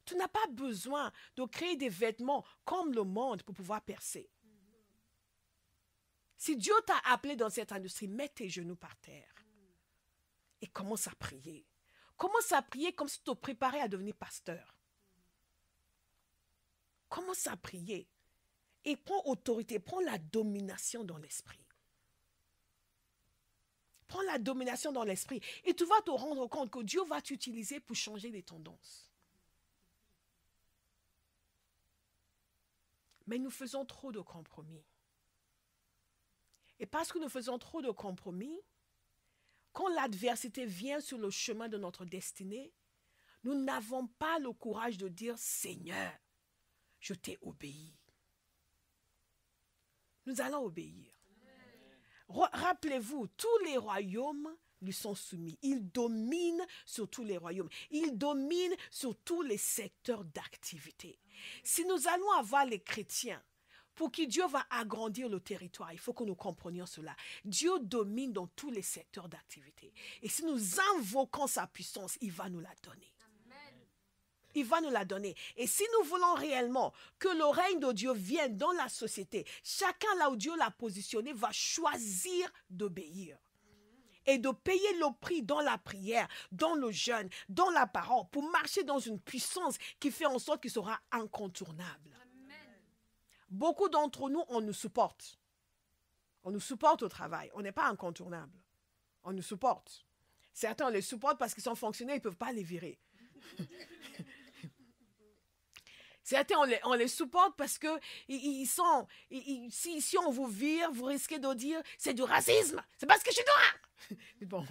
Tu n'as pas besoin de créer des vêtements comme le monde pour pouvoir percer. Si Dieu t'a appelé dans cette industrie, mets tes genoux par terre et commence à prier. Commence à prier comme si tu te préparais à devenir pasteur. Commence à prier et prends autorité, prends la domination dans l'esprit. Prends la domination dans l'esprit et tu vas te rendre compte que Dieu va t'utiliser pour changer les tendances. Mais nous faisons trop de compromis. Et parce que nous faisons trop de compromis, quand l'adversité vient sur le chemin de notre destinée, nous n'avons pas le courage de dire « Seigneur, je t'ai obéi. » Nous allons obéir. Rappelez-vous, tous les royaumes lui sont soumis. Il domine sur tous les royaumes. Il domine sur tous les secteurs d'activité. Si nous allons avoir les chrétiens, pour qui Dieu va agrandir le territoire, il faut que nous comprenions cela. Dieu domine dans tous les secteurs d'activité. Et si nous invoquons sa puissance, il va nous la donner. Il va nous la donner. Et si nous voulons réellement que le règne de Dieu vienne dans la société, chacun là où Dieu l'a positionné va choisir d'obéir. Et de payer le prix dans la prière, dans le jeûne, dans la parole, pour marcher dans une puissance qui fait en sorte qu'il sera incontournable. Amen. Beaucoup d'entre nous, on nous supporte. On nous supporte au travail. On n'est pas incontournable. On nous supporte. Certains, on les supporte parce qu'ils sont fonctionnaires, ils ne peuvent pas les virer. Certains, on les supporte parce que si on vous vire, vous risquez de dire c'est du racisme, c'est parce que je suis noir. Bon,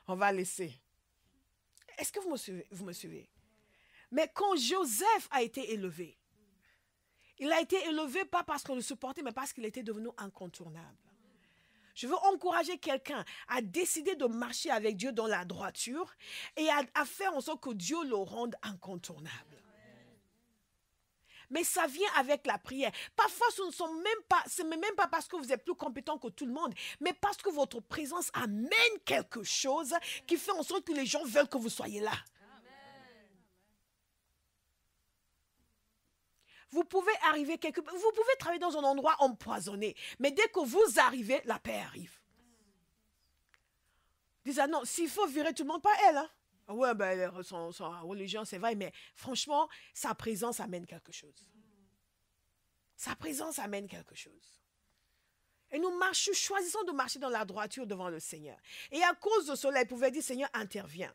on va laisser. Est-ce que vous me suivez? Mais quand Joseph a été élevé, il a été élevé pas parce qu'on le supportait, mais parce qu'il était devenu incontournable. Je veux encourager quelqu'un à décider de marcher avec Dieu dans la droiture et à faire en sorte que Dieu le rende incontournable. Mais ça vient avec la prière. Parfois, ce n'est même pas parce que vous êtes plus compétent que tout le monde, mais parce que votre présence amène quelque chose qui fait en sorte que les gens veulent que vous soyez là. Vous pouvez vous pouvez travailler dans un endroit empoisonné, mais dès que vous arrivez, la paix arrive. Disent, non, s'il faut virer tout le monde, pas elle, hein. Oui, ben, son religion, c'est vrai, mais franchement, sa présence amène quelque chose. Sa présence amène quelque chose. Et nous choisissons de marcher dans la droiture devant le Seigneur. Et à cause de cela, il pouvait dire, Seigneur, interviens.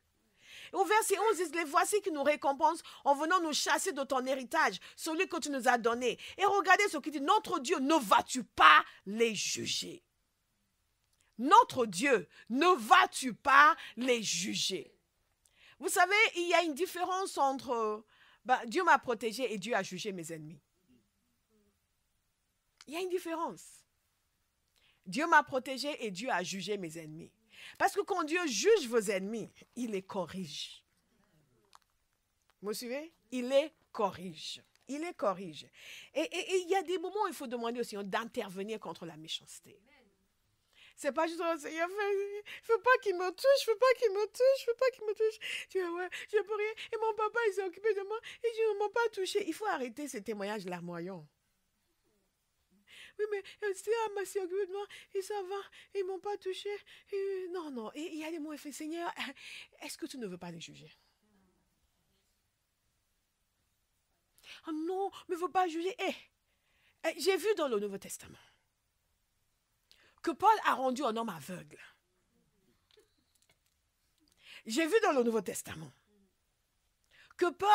Et au verset 11, il dit, les voici qui nous récompensent en venant nous chasser de ton héritage, celui que tu nous as donné. Et regardez ce qu'il dit, notre Dieu, ne vas-tu pas les juger? Notre Dieu, ne vas-tu pas les juger? Vous savez, il y a une différence entre Dieu m'a protégé et Dieu a jugé mes ennemis. Il y a une différence. Dieu m'a protégé et Dieu a jugé mes ennemis. Parce que quand Dieu juge vos ennemis, il les corrige. Vous me suivez? Il les corrige. Il les corrige. Et il y a des moments où il faut demander au Seigneur d'intervenir contre la méchanceté. C'est pas juste, oh, Seigneur, faut pas qu'il me touche, faut pas qu'il me touche, faut pas qu'il me touche. Tu vois, ouais, je peux rien. Et mon papa, il s'est occupé de moi et je ne m'ai pas touché. Il faut arrêter ces témoignages larmoyants. Oui, mais elle s'est occupée de moi et ça va, ils ne m'ont pas touché. Non, non. Et il y a des mots, il fait, Seigneur, est-ce que tu ne veux pas les juger? Oh non, mais il ne faut pas juger. J'ai vu dans le Nouveau Testament que Paul a rendu un homme aveugle. J'ai vu dans le Nouveau Testament que Paul...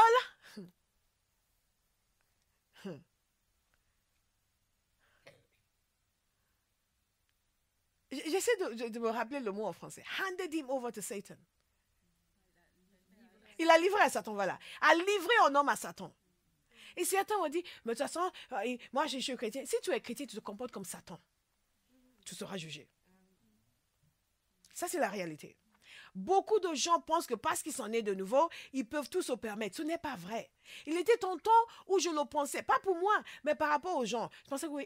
J'essaie de me rappeler le mot en français. Handed him over to Satan. Il a livré à Satan, voilà. A livré un homme à Satan. Et certains ont dit, mais de toute façon, moi je suis chrétien. Si tu es chrétien, tu te comportes comme Satan. Tu seras jugé. Ça, c'est la réalité. Beaucoup de gens pensent que parce qu'ils sont nés de nouveau, ils peuvent tout se permettre. Ce n'est pas vrai. Il était un temps où je le pensais, pas pour moi, mais par rapport aux gens.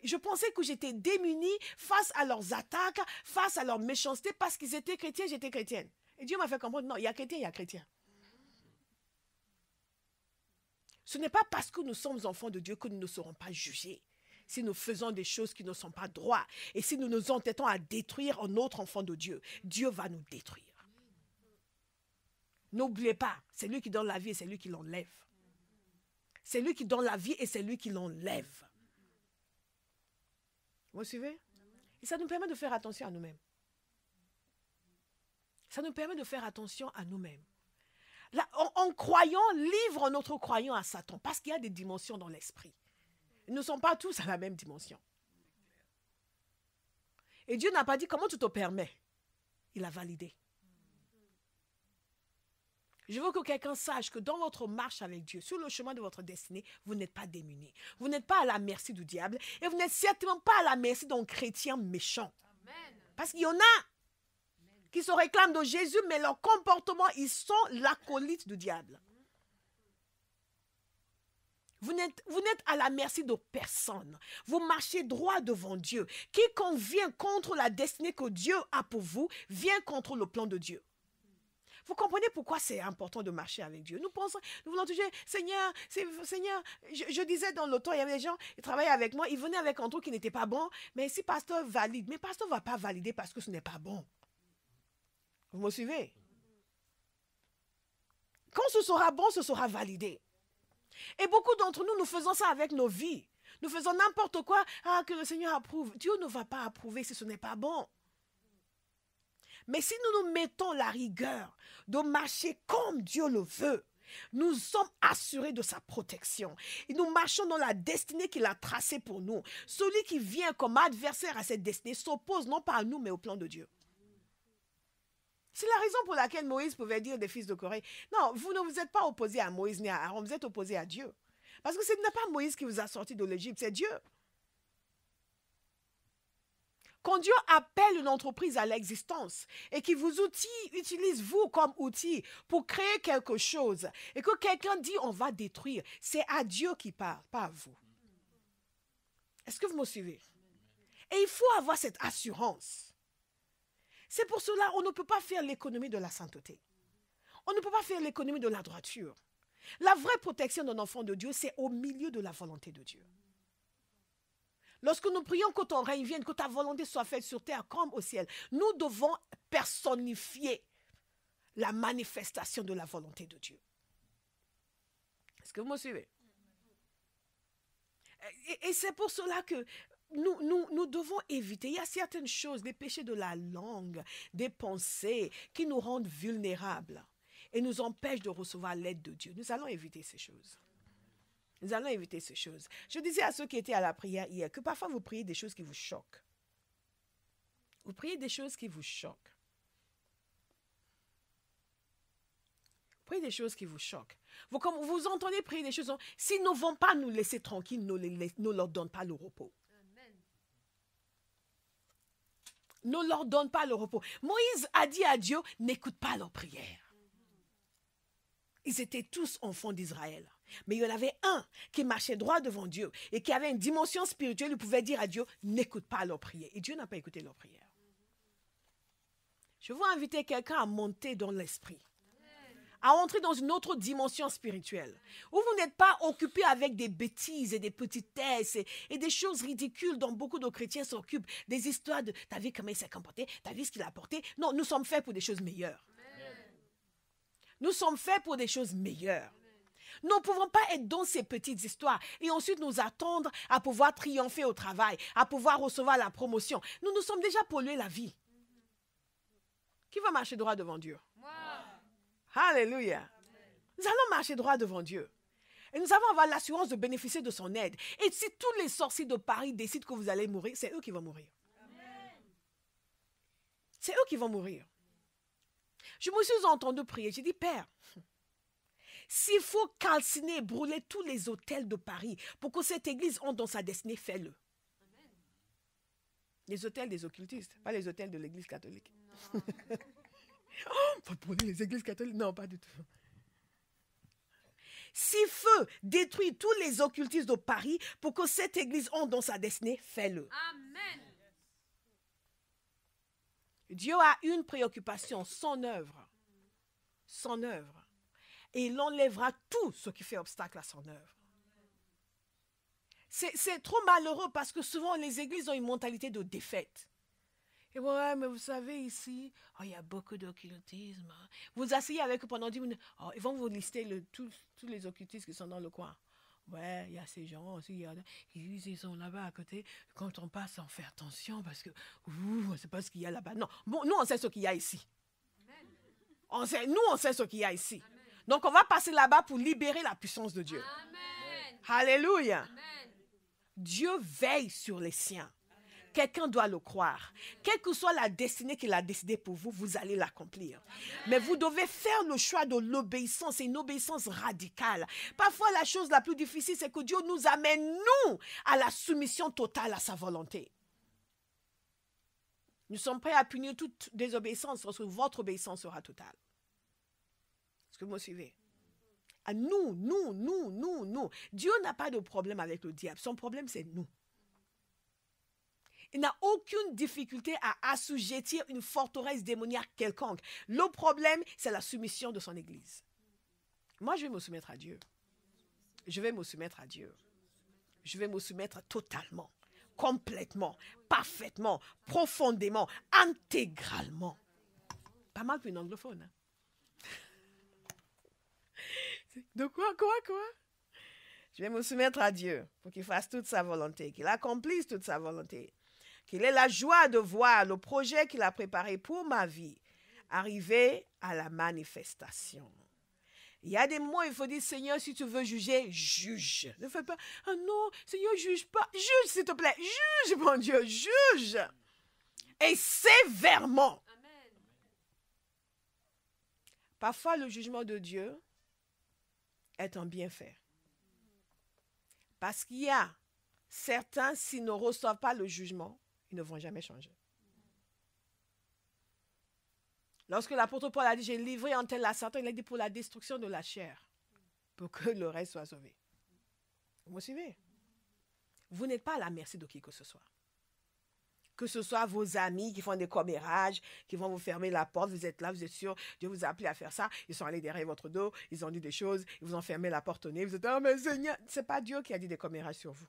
Je pensais que j'étais démunie face à leurs attaques, face à leur méchanceté, parce qu'ils étaient chrétiens, j'étais chrétienne. Et Dieu m'a fait comprendre, non, il y a chrétien, il y a chrétien. Ce n'est pas parce que nous sommes enfants de Dieu que nous ne serons pas jugés. Si nous faisons des choses qui ne sont pas droites, et si nous nous entêtons à détruire un autre enfant de Dieu, Dieu va nous détruire. N'oubliez pas, c'est lui qui donne la vie et c'est lui qui l'enlève. C'est lui qui donne la vie et c'est lui qui l'enlève. Vous suivez? Et ça nous permet de faire attention à nous-mêmes. Ça nous permet de faire attention à nous-mêmes. Là, en croyant, livre notre croyant à Satan, parce qu'il y a des dimensions dans l'esprit. Nous ne sommes pas tous à la même dimension. Et Dieu n'a pas dit comment tu te permets. Il a validé. Je veux que quelqu'un sache que dans votre marche avec Dieu, sur le chemin de votre destinée, vous n'êtes pas démunis. Vous n'êtes pas à la merci du diable et vous n'êtes certainement pas à la merci d'un chrétien méchant. Parce qu'il y en a qui se réclament de Jésus, mais leur comportement, ils sont l'acolyte du diable. Vous n'êtes à la merci de personne. Vous marchez droit devant Dieu. Quiconque vient contre la destinée que Dieu a pour vous, vient contre le plan de Dieu. Vous comprenez pourquoi c'est important de marcher avec Dieu. Nous voulons toujours, Seigneur, je disais dans le temps, il y avait des gens qui travaillaient avec moi, ils venaient avec un truc qui n'était pas bon, mais si pasteur valide, mais pasteur ne va pas valider parce que ce n'est pas bon. Vous me suivez? Quand ce sera bon, ce sera validé. Et beaucoup d'entre nous, nous faisons ça avec nos vies. Nous faisons n'importe quoi, que le Seigneur approuve. Dieu ne va pas approuver si ce n'est pas bon. Mais si nous nous mettons la rigueur de marcher comme Dieu le veut, nous sommes assurés de sa protection. Et nous marchons dans la destinée qu'il a tracée pour nous. Celui qui vient comme adversaire à cette destinée s'oppose non pas à nous, mais au plan de Dieu. C'est la raison pour laquelle Moïse pouvait dire des fils de Corée, non, vous ne vous êtes pas opposés à Moïse ni à Aaron, vous êtes opposés à Dieu. Parce que ce n'est pas Moïse qui vous a sorti de l'Égypte, c'est Dieu. Quand Dieu appelle une entreprise à l'existence et qu'il vous utilise vous comme outil pour créer quelque chose et que quelqu'un dit on va détruire, c'est à Dieu qui parle, pas à vous. Est-ce que vous me suivez? Et il faut avoir cette assurance. C'est pour cela qu'on ne peut pas faire l'économie de la sainteté. On ne peut pas faire l'économie de la droiture. La vraie protection d'un enfant de Dieu, c'est au milieu de la volonté de Dieu. Lorsque nous prions que ton règne vienne, que ta volonté soit faite sur terre comme au ciel, nous devons personnifier la manifestation de la volonté de Dieu. Est-ce que vous me suivez? Et c'est pour cela que nous devons éviter. Il y a certaines choses, des péchés de la langue, des pensées qui nous rendent vulnérables. et nous empêche de recevoir l'aide de Dieu. Nous allons éviter ces choses. Nous allons éviter ces choses. Je disais à ceux qui étaient à la prière hier que parfois vous priez des choses qui vous choquent. Vous priez des choses qui vous choquent. Vous priez des choses qui vous choquent. Vous entendez prier des choses, s'ils ne vont pas nous laisser tranquilles, ne leur donne pas le repos. Ne leur donne pas le repos. Moïse a dit à Dieu, n'écoute pas leurs prières. Ils étaient tous enfants d'Israël. Mais il y en avait un qui marchait droit devant Dieu et qui avait une dimension spirituelle. Il pouvait dire à Dieu, n'écoute pas leurs prières. Et Dieu n'a pas écouté leurs prières. Je veux inviter quelqu'un à monter dans l'esprit, à entrer dans une autre dimension spirituelle, où vous n'êtes pas occupé avec des bêtises et des petitesses et des choses ridicules dont beaucoup de chrétiens s'occupent, des histoires de « t'as vu comment il s'est comporté, t'as vu ce qu'il a apporté ». Non, nous sommes faits pour des choses meilleures. Nous sommes faits pour des choses meilleures. Nous ne pouvons pas être dans ces petites histoires et ensuite nous attendre à pouvoir triompher au travail, à pouvoir recevoir la promotion. Nous nous sommes déjà pollués la vie. Qui va marcher droit devant Dieu? Moi. Alléluia. Nous allons marcher droit devant Dieu. Et nous allons avoir l'assurance de bénéficier de son aide. Et si tous les sorciers de Paris décident que vous allez mourir, c'est eux qui vont mourir. C'est eux qui vont mourir. Je me suis entendu prier. J'ai dit, Père, s'il faut calciner, brûler tous les hôtels de Paris pour que cette église entre dans sa destinée, fais-le. Les hôtels des occultistes, pas les hôtels de l'église catholique. Oh, faut brûler les églises catholiques. Non, pas du tout. Si feu détruit tous les occultistes de Paris pour que cette église entre dans sa destinée, fais-le. Amen. Dieu a une préoccupation, son œuvre. Son œuvre. Et il enlèvera tout ce qui fait obstacle à son œuvre. C'est trop malheureux parce que souvent les églises ont une mentalité de défaite. Et ouais, mais vous savez ici, oh, il y a beaucoup d'occultisme. Vous asseyez avec eux pendant 10 minutes, oh, ils vont vous lister tous les occultistes qui sont dans le coin. Ouais, il y a ces gens aussi, ils sont là-bas à côté. Quand on passe, on fait attention parce que, on ne sait pas ce qu'il y a là-bas. Non, bon, nous on sait ce qu'il y a ici. On sait ce qu'il y a ici. Amen. Donc on va passer là-bas pour libérer la puissance de Dieu. Amen. Alléluia. Amen. Dieu veille sur les siens. Quelqu'un doit le croire. Quelle que soit la destinée qu'il a décidée pour vous, vous allez l'accomplir. Mais vous devez faire le choix de l'obéissance. C'est une obéissance radicale. Parfois, la chose la plus difficile, c'est que Dieu nous amène, nous, à la soumission totale à sa volonté. Nous sommes prêts à punir toute désobéissance parce que votre obéissance sera totale. Est-ce que vous me suivez? À nous. Dieu n'a pas de problème avec le diable. Son problème, c'est nous. Il n'a aucune difficulté à assujettir une forteresse démoniaque quelconque. Le problème, c'est la soumission de son Église. Moi, je vais me soumettre à Dieu. Je vais me soumettre à Dieu. Je vais me soumettre totalement, complètement, parfaitement, profondément, intégralement. Pas mal pour une anglophone. Hein? De quoi? Je vais me soumettre à Dieu pour qu'il fasse toute sa volonté, qu'il accomplisse toute sa volonté. Qu'il ait la joie de voir le projet qu'il a préparé pour ma vie arriver à la manifestation. Il y a des moments où il faut dire, Seigneur, si tu veux juger, juge. Ne fais pas, ah non, Seigneur, juge pas. Juge, s'il te plaît. Juge, mon Dieu, juge. Et sévèrement. Amen. Parfois, le jugement de Dieu est un bienfait. Parce qu'il y a certains, s'ils ne reçoivent pas le jugement, ils ne vont jamais changer. Lorsque l'apôtre Paul a dit, j'ai livré en tel à Satan, il a dit pour la destruction de la chair, pour que le reste soit sauvé. Vous me suivez? Vous n'êtes pas à la merci de qui que ce soit. Que ce soit vos amis qui font des commérages, qui vont vous fermer la porte, vous êtes là, vous êtes sûr, Dieu vous a appelé à faire ça, ils sont allés derrière votre dos, ils ont dit des choses, ils vous ont fermé la porte au nez, vous êtes, oh mais Seigneur, ce n'est pas Dieu qui a dit des commérages sur vous.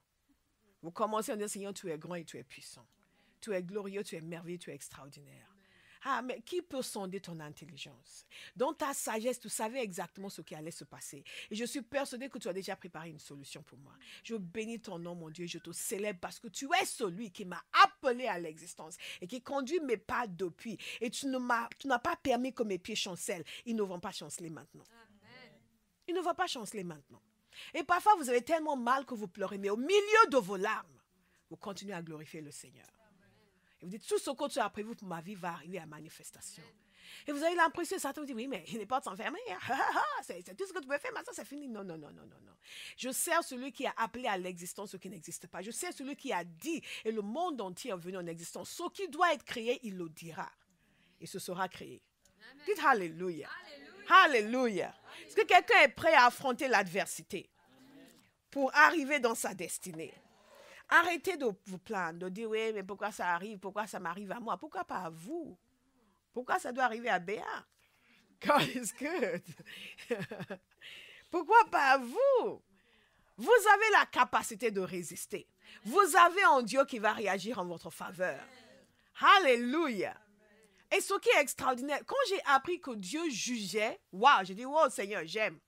Vous commencez en disant, Seigneur, tu es grand et tu es puissant. Tu es glorieux, tu es merveilleux, tu es extraordinaire. Ah, mais qui peut sonder ton intelligence? Dans ta sagesse, tu savais exactement ce qui allait se passer. Et je suis persuadée que tu as déjà préparé une solution pour moi. Je bénis ton nom, mon Dieu, je te célèbre parce que tu es celui qui m'a appelé à l'existence et qui conduit mes pas depuis. Et tu n'as pas permis que mes pieds chancellent. Ils ne vont pas chanceler maintenant. Ils ne vont pas chanceler maintenant. Et parfois, vous avez tellement mal que vous pleurez, mais au milieu de vos larmes, vous continuez à glorifier le Seigneur. Et vous dites, tout ce que tu as prévu pour ma vie va arriver à manifestation. Et vous avez l'impression, Satan vous dit, oui, mais il n'est pas s'enfermer. C'est tout ce que tu peux faire, maintenant c'est fini. Non, non, non, non, non, non. Je sers celui qui a appelé à l'existence ce qui n'existe pas. Je sers celui qui a dit, et le monde entier est venu en existence. Ce qui doit être créé, il le dira. Et ce sera créé. Amen. Dites Alléluia. Alléluia. Est-ce que quelqu'un est prêt à affronter l'adversité pour arriver dans sa destinée? Arrêtez de vous plaindre, de dire, oui, mais pourquoi ça arrive, pourquoi ça m'arrive à moi, pourquoi pas à vous? Pourquoi ça doit arriver à Béa? God is good. Pourquoi pas à vous? Vous avez la capacité de résister. Vous avez un Dieu qui va réagir en votre faveur. Alléluia. Et ce qui est extraordinaire, quand j'ai appris que Dieu jugeait, waouh, j'ai dit, wow, Seigneur, j'aime.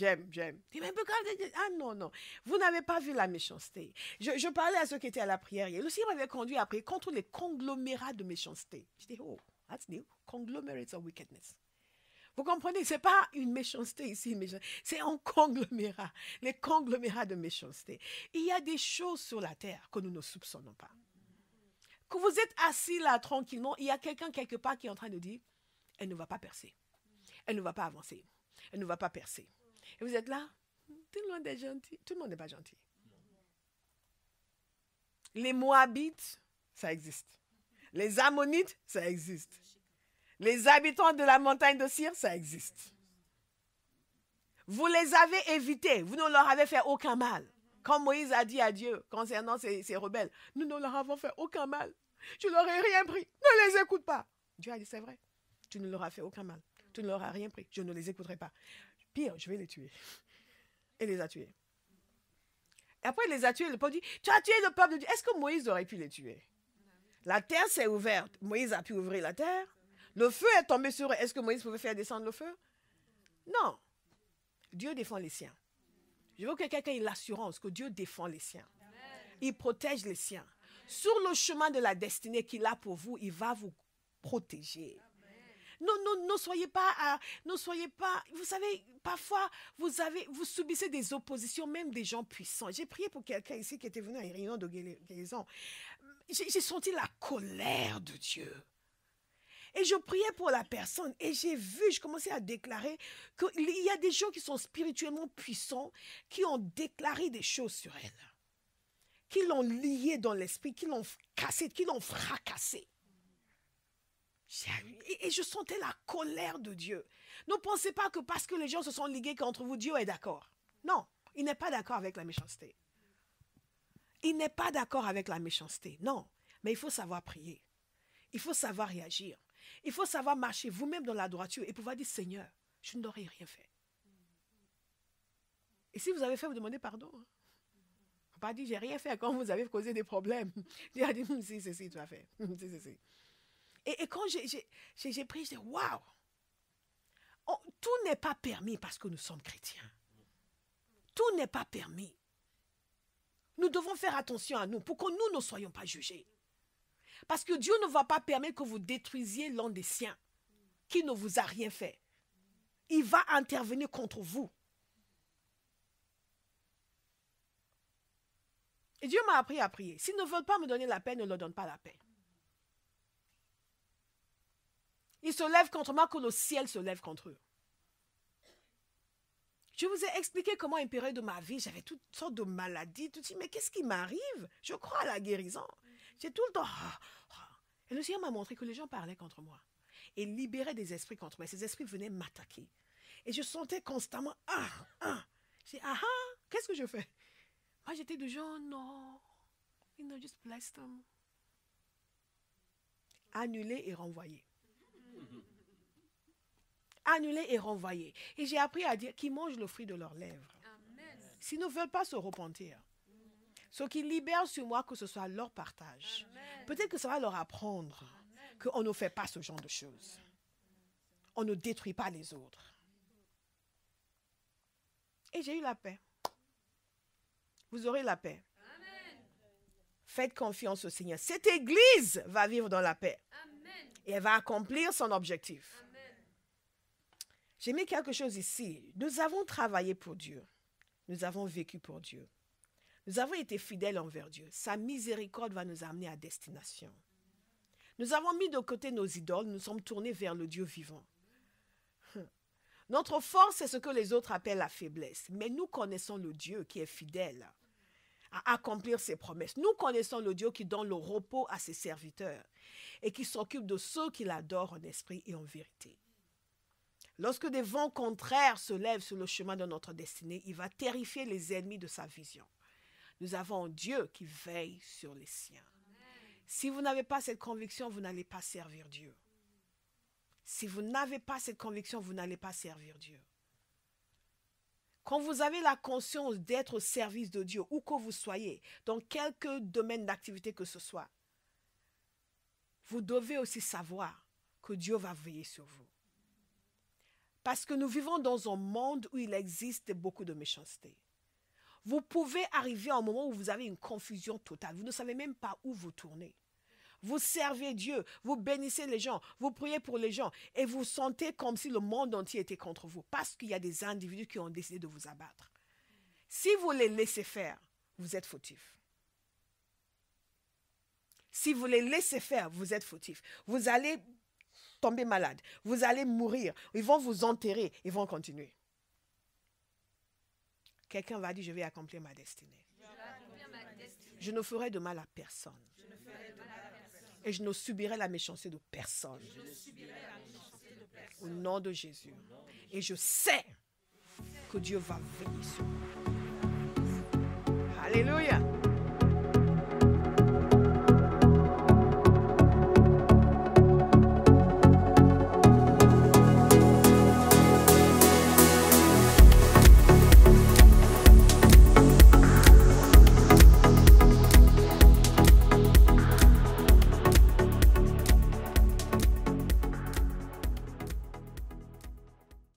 Mais pourquoi? Ah non, non. Vous n'avez pas vu la méchanceté. Je parlais à ceux qui étaient à la prière hier. Le Seigneur m'avait conduit à prier contre les conglomérats de méchanceté. Je dis, oh, that's new. Conglomerates of wickedness. Vous comprenez? Ce n'est pas une méchanceté ici, c'est un conglomérat. Les conglomérats de méchanceté. Il y a des choses sur la terre que nous ne soupçonnons pas. Que vous êtes assis là tranquillement, il y a quelqu'un quelque part qui est en train de dire, elle ne va pas percer. Elle ne va pas avancer. Elle ne va pas percer. Et vous êtes là, tout le monde est gentil. Tout le monde n'est pas gentil. Les Moabites, ça existe. Les Ammonites, ça existe. Les habitants de la montagne de Syr, ça existe. Vous les avez évités. Vous ne leur avez fait aucun mal. Comme Moïse a dit à Dieu concernant ces rebelles, nous ne leur avons fait aucun mal. Je leur ai rien pris. Ne les écoute pas. Dieu a dit, c'est vrai. Tu ne leur as fait aucun mal. Tu ne leur as rien pris. Je ne les écouterai pas. Pire, je vais les tuer. Et les a tués. Et après, il les a tués. Le peuple dit, tu as tué le peuple de Dieu. Est-ce que Moïse aurait pu les tuer? La terre s'est ouverte. Moïse a pu ouvrir la terre. Le feu est tombé sur eux. Est-ce que Moïse pouvait faire descendre le feu? Non. Dieu défend les siens. Je veux que quelqu'un ait l'assurance que Dieu défend les siens. Il protège les siens. Sur le chemin de la destinée qu'il a pour vous, il va vous protéger. Ne soyez pas, vous savez, parfois, vous subissez des oppositions, même des gens puissants. J'ai prié pour quelqu'un ici qui était venu à une réunion de guérison. J'ai senti la colère de Dieu. Et je priais pour la personne et je commençais à déclarer qu'il y a des gens qui sont spirituellement puissants, qui ont déclaré des choses sur elle, qui l'ont liée dans l'esprit, qui l'ont cassée, qui l'ont fracassée. Et je sentais la colère de Dieu. Ne pensez pas que parce que les gens se sont ligués contre vous, Dieu est d'accord. Non, il n'est pas d'accord avec la méchanceté. Il n'est pas d'accord avec la méchanceté, non. Mais il faut savoir prier. Il faut savoir réagir. Il faut savoir marcher vous-même dans la droiture et pouvoir dire, Seigneur, je n'aurais rien fait. Et si vous avez fait, vous demandez pardon. Hein. Faut pas dire, j'ai rien fait quand vous avez causé des problèmes. Dieu a dit, si, tu as fait. Si. Et quand j'ai prié, j'ai dit, waouh! Oh, tout n'est pas permis parce que nous sommes chrétiens. Tout n'est pas permis. Nous devons faire attention à nous pour que nous ne soyons pas jugés. Parce que Dieu ne va pas permettre que vous détruisiez l'un des siens qui ne vous a rien fait. Il va intervenir contre vous. Et Dieu m'a appris à prier. S'ils ne veulent pas me donner la paix, ne leur donne pas la paix. Ils se lèvent contre moi que le ciel se lève contre eux. Je vous ai expliqué comment, une période de ma vie, j'avais toutes sortes de maladies. Tout ça, mais qu'est-ce qui m'arrive? Je crois à la guérison. J'ai tout le temps... Et le Seigneur m'a montré que les gens parlaient contre moi. Et libéraient des esprits contre moi. Ces esprits venaient m'attaquer. Et je sentais constamment... J'ai dit, qu'est-ce que je fais? Moi, j'étais du genre, non. Just bless them. Annulé et renvoyé. Annulé et renvoyé. Et j'ai appris à dire qu'ils mangent le fruit de leurs lèvres. S'ils ne veulent pas se repentir, ce qui libère sur moi, que ce soit leur partage. Peut-être que ça va leur apprendre qu'on ne fait pas ce genre de choses. On ne détruit pas les autres. Et j'ai eu la paix. Vous aurez la paix. Amen. Faites confiance au Seigneur. Cette église va vivre dans la paix. Amen. Et elle va accomplir son objectif. Amen. J'ai mis quelque chose ici. Nous avons travaillé pour Dieu. Nous avons vécu pour Dieu. Nous avons été fidèles envers Dieu. Sa miséricorde va nous amener à destination. Nous avons mis de côté nos idoles. Nous sommes tournés vers le Dieu vivant. Notre force, c'est ce que les autres appellent la faiblesse. Mais nous connaissons le Dieu qui est fidèle à accomplir ses promesses. Nous connaissons le Dieu qui donne le repos à ses serviteurs et qui s'occupe de ceux qui l'adorent en esprit et en vérité. Lorsque des vents contraires se lèvent sur le chemin de notre destinée, il va terrifier les ennemis de sa vision. Nous avons un Dieu qui veille sur les siens. Si vous n'avez pas cette conviction, vous n'allez pas servir Dieu. Si vous n'avez pas cette conviction, vous n'allez pas servir Dieu. Quand vous avez la conscience d'être au service de Dieu, où que vous soyez, dans quelque domaine d'activité que ce soit, vous devez aussi savoir que Dieu va veiller sur vous. Parce que nous vivons dans un monde où il existe beaucoup de méchanceté. Vous pouvez arriver à un moment où vous avez une confusion totale. Vous ne savez même pas où vous tourner. Vous servez Dieu, vous bénissez les gens, vous priez pour les gens et vous sentez comme si le monde entier était contre vous parce qu'il y a des individus qui ont décidé de vous abattre. Si vous les laissez faire, vous êtes fautif. Si vous les laissez faire, vous êtes fautif. Vous allez tomber malade, vous allez mourir, ils vont vous enterrer, ils vont continuer. Quelqu'un va dire, je vais accomplir ma destinée. Je ne ferai de mal à personne. Et je ne subirai la méchanceté de personne. Au nom de Jésus. Et je sais que Dieu va veiller sur moi. Alléluia.